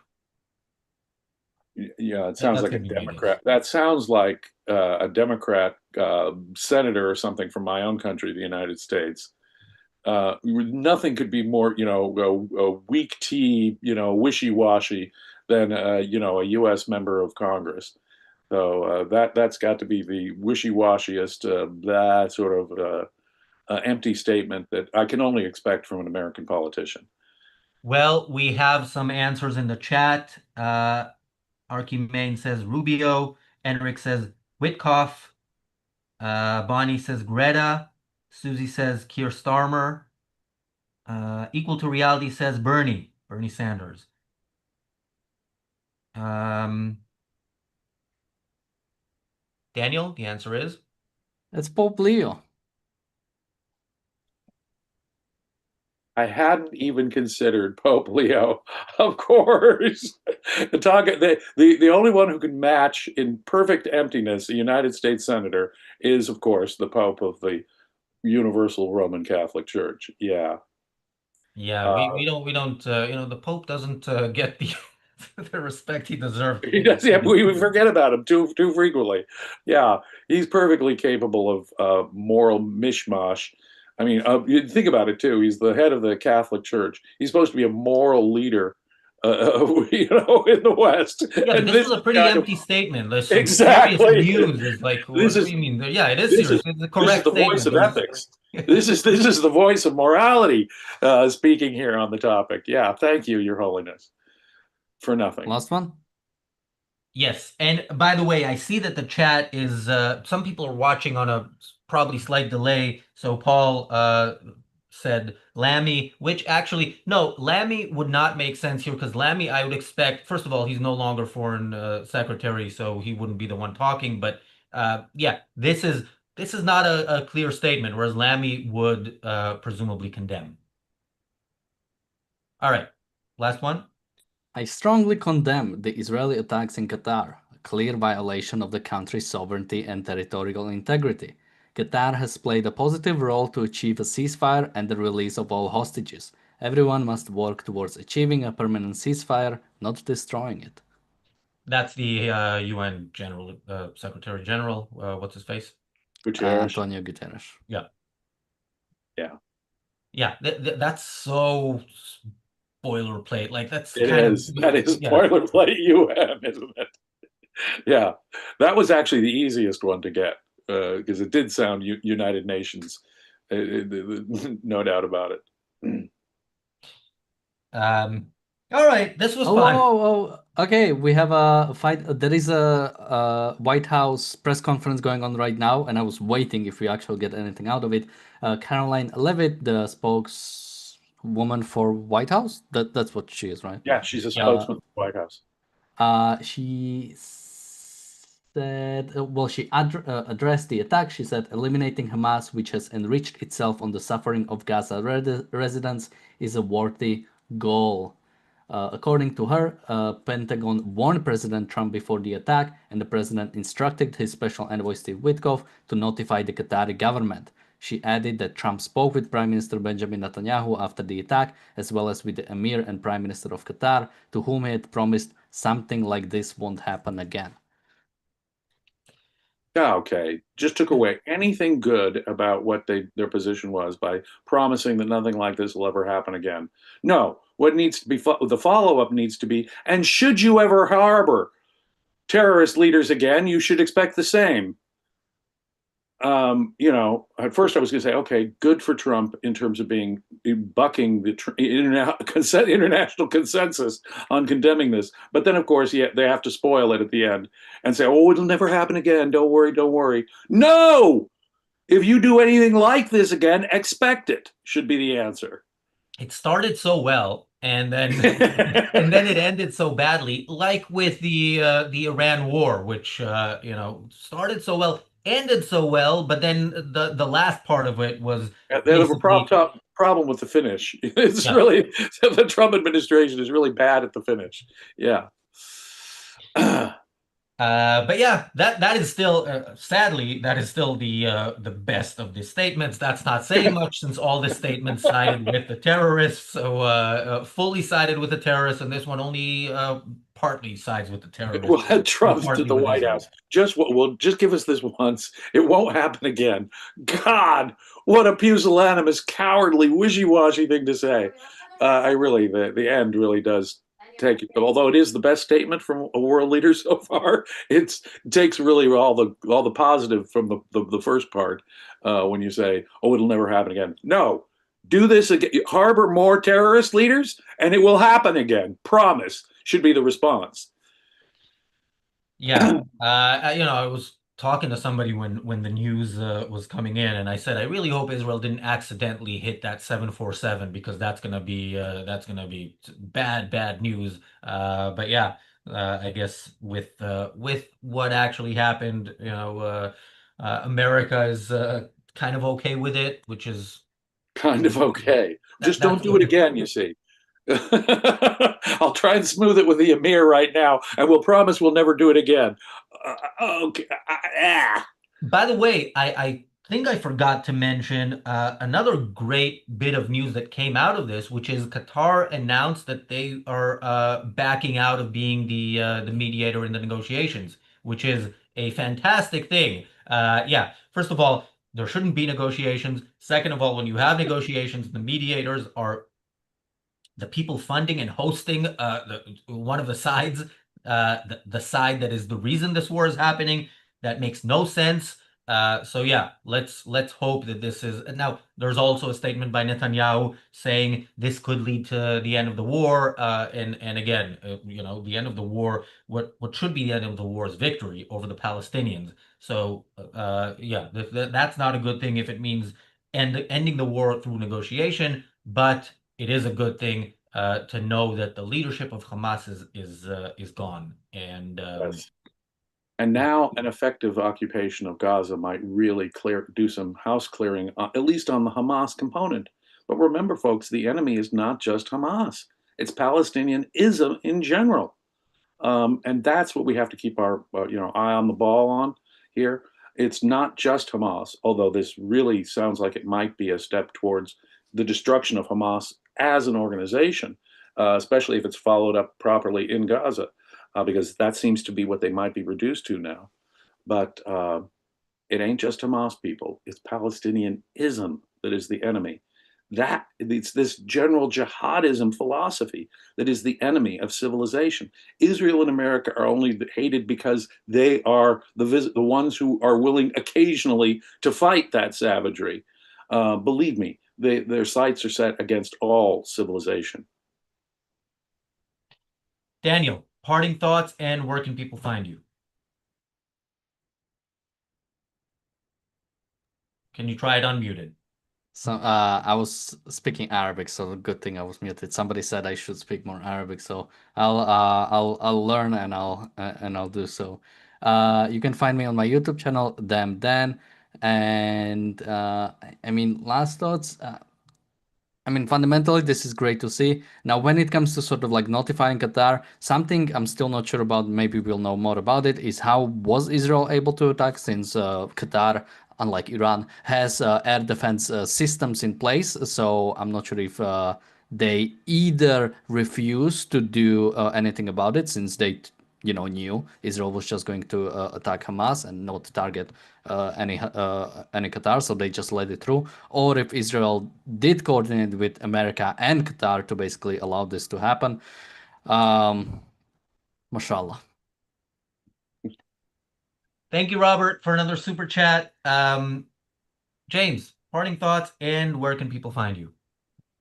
Yeah, it sounds That's like a gonna be my guess. Democrat. That sounds like a Democrat senator or something from my own country, the United States. Nothing could be more, a weak tea, wishy-washy than, a U.S. member of Congress. So that's got to be the wishy-washiest, that sort of empty statement that I can only expect from an American politician. Well, we have some answers in the chat. Archimane says Rubio. Enric says Witkoff. Bonnie says Greta. Susie says Keir Starmer. Equal to Reality says Bernie Sanders. Um, Daniel, the answer is It's Pope Leo. I hadn't even considered Pope Leo, of course. The only one who can match in perfect emptiness a United States senator is, of course, the Pope of the Universal Roman Catholic Church. Yeah. yeah. Uh, We don't the Pope doesn't get the the respect he deserves. he does, yeah, we forget about him too frequently. Yeah, he's perfectly capable of moral mishmash. I mean, you think about it too. He's the head of the Catholic Church. He's supposed to be a moral leader, in the West. Yeah, but And this this was is a pretty kind of empty statement. There's some serious exactly. news. Is like, This what do is you mean? Yeah, it is this serious. is It's a this is correct the voice statement. of ethics. This is the voice of morality speaking here on the topic. Yeah, thank you, Your Holiness, for nothing. Last one? Yes, and by the way, I see that the chat is some people are watching on a probably slight delay. So Paul said Lammy, which actually no, Lammy would not make sense here because Lammy, I would expect, first of all, he's no longer foreign secretary, so he wouldn't be the one talking. But yeah, this is not a clear statement, whereas Lammy would presumably condemn. All right, last one. I strongly condemn the Israeli attacks in Qatar, a clear violation of the country's sovereignty and territorial integrity. Qatar has played a positive role to achieve a ceasefire and the release of all hostages. Everyone must work towards achieving a permanent ceasefire, not destroying it. That's the UN General Secretary General. What's his face? Gutierrez. Antonio Guterres. Yeah, Yeah, yeah. That's so boilerplate. Like that's it kind of is. That is yeah. boilerplate UN, isn't it? Yeah, that was actually the easiest one to get because it did sound United Nations, no doubt about it. Um, All right, this was Oh, fun. okay. We have a fight. There is a White House press conference going on right now, and I was waiting if we actually get anything out of it. Caroline Levitt, the spokeswoman for White House, that's what she is, right? Yeah, she's a Yep. spokesman for the White House. She said, well, she addressed the attack. She said, eliminating Hamas, which has enriched itself on the suffering of Gaza residents, is a worthy goal. According to her, Pentagon warned President Trump before the attack, and the president instructed his special envoy Steve Witkoff to notify the Qatari government. She added that Trump spoke with Prime Minister Benjamin Netanyahu after the attack, as well as with the Emir and Prime Minister of Qatar, to whom he had promised something like this won't happen again. Yeah, okay. Just took away anything good about what their position was by promising that nothing like this will ever happen again. No, what needs to be the follow-up needs to be, and should you ever harbor terrorist leaders again, you should expect the same. At first I was going to say, okay, good for Trump in terms of bucking the international consensus on condemning this. But then, of course, they have to spoil it at the end and say, oh, it'll never happen again. Don't worry, don't worry. No! If you do anything like this again, expect it, should be the answer. It started so well, and then and then it ended so badly, like with the Iran war, which started so well, ended so well, but then the last part of it was They have a basically problem with the finish. It's yeah. really the Trump administration is really bad at the finish. Yeah. But yeah, that is still sadly that is still the best of the statements. That's not saying much since all the statements sided with the terrorists, so fully sided with the terrorists, and this one only partly sides with the terrorists. We'll head Trump to partly the with White Israel. House. Just give us this once. It won't happen again. God, what a pusillanimous, cowardly, wishy-washy thing to say. The end really does take it. But although it is the best statement from a world leader so far, it takes really all the positive from the first part when you say, "Oh, it'll never happen again." No, do this again. Harbor more terrorist leaders, and it will happen again. Promise. Should be the response. Yeah, I was talking to somebody when the news was coming in, and I said I really hope Israel didn't accidentally hit that 747 because that's gonna be bad news. But yeah, I guess with what actually happened, America is kind of okay with it, which is Kind of okay. Just don't that's do it again, you see. I'll try and smooth it with the Emir right now, and we'll promise we'll never do it again. Okay. By the way, I think I forgot to mention another great bit of news that came out of this, which is Qatar announced that they are backing out of being the mediator in the negotiations, which is a fantastic thing. Yeah, first of all, there shouldn't be negotiations. Second of all, when you have negotiations, the mediators are the people funding and hosting one of the sides, the side that is the reason this war is happening. That makes no sense. So yeah, let's hope that this is now. There's also a statement by Netanyahu saying this could lead to the end of the war. And again, the end of the war. What should be the end of the war is victory over the Palestinians. So yeah, that's not a good thing if it means ending the war through negotiation, but it is a good thing to know that the leadership of Hamas is gone. And Yes. And now an effective occupation of Gaza might really do some house clearing, at least on the Hamas component. But remember, folks, the enemy is not just Hamas; it's Palestinianism in general, and that's what we have to keep our eye on the ball on here. It's not just Hamas, although this really sounds like it might be a step towards the destruction of Hamas as an organization, especially if it's followed up properly in Gaza, because that seems to be what they might be reduced to now. But it ain't just Hamas, people. It's Palestinianism that is the enemy. It's this general jihadism philosophy that is the enemy of civilization. Israel and America are only hated because they are the ones who are willing occasionally to fight that savagery. Believe me, their sights are set against all civilization. Daniel, parting thoughts and where can people find you? Can you try it unmuted? So I was speaking Arabic, so good thing I was muted. Somebody said I should speak more Arabic, so I'll learn and I'll do so. You can find me on my YouTube channel, Damn Dan, and I mean last thoughts. I mean, fundamentally, this is great to see. Now, when it comes to sort of like notifying Qatar, something I'm still not sure about, maybe we'll know more about it, is how was Israel able to attack since Qatar, unlike Iran, has air defense systems in place. So I'm not sure if they either refuse to do anything about it since they knew Israel was just going to attack Hamas and not target any Qatar, so they just let it through. Or if Israel did coordinate with America and Qatar to basically allow this to happen. Mashallah. Thank you, Robert, for another super chat. James, parting thoughts and where can people find you?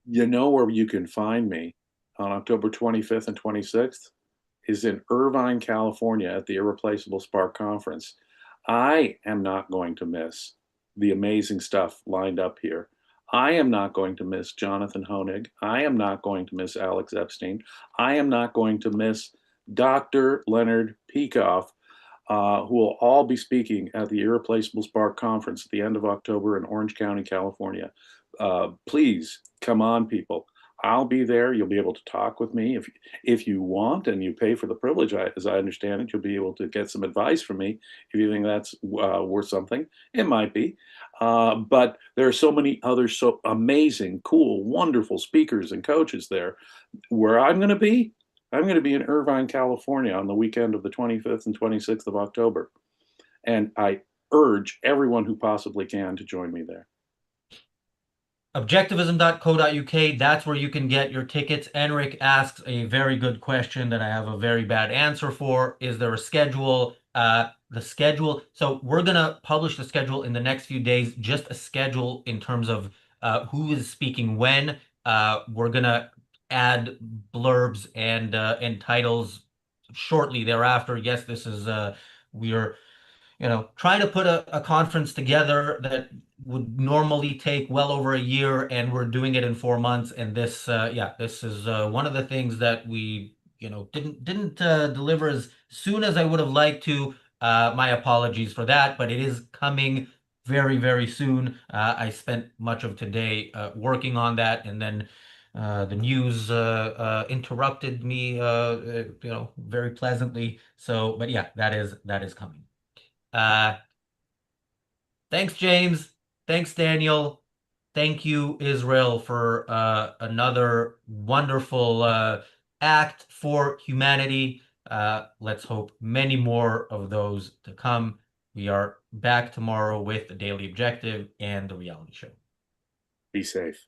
You know where you can find me on October 25th and 26th is in Irvine, California at the Irreplaceable Spark Conference. I am not going to miss the amazing stuff lined up here. I am not going to miss Jonathan Honig. I am not going to miss Alex Epstein. I am not going to miss Dr. Leonard Peikoff, who will all be speaking at the Irreplaceable Spark Conference at the end of October in Orange County, California. Please come on, people. I'll be there. You'll be able to talk with me if you want, and you pay for the privilege. As I understand it, you'll be able to get some advice from me if you think that's worth something. It might be, but there are so many other so amazing, cool, wonderful speakers and coaches there. Where I'm going to be in Irvine, California on the weekend of the 25th and 26th of October, and I urge everyone who possibly can to join me there. Objectivism.co.uk, that's where you can get your tickets. Enric asks a very good question that I have a very bad answer for. Is there a schedule? The schedule. So we're going to publish the schedule in the next few days, just a schedule in terms of who is speaking when. We're going to add blurbs and titles shortly thereafter. Yes, this is we're trying to put a conference together that would normally take well over a year, and we're doing it in 4 months. And this, this is one of the things that we, didn't deliver as soon as I would have liked to. My apologies for that, but it is coming very, very soon. I spent much of today working on that, and then the news interrupted me, very pleasantly. So, but yeah, that is coming. Thanks, James. Thanks, Daniel. Thank you, Israel, for another wonderful act for humanity. Let's hope many more of those to come. We are back tomorrow with the Daily Objective and the reality show. Be safe.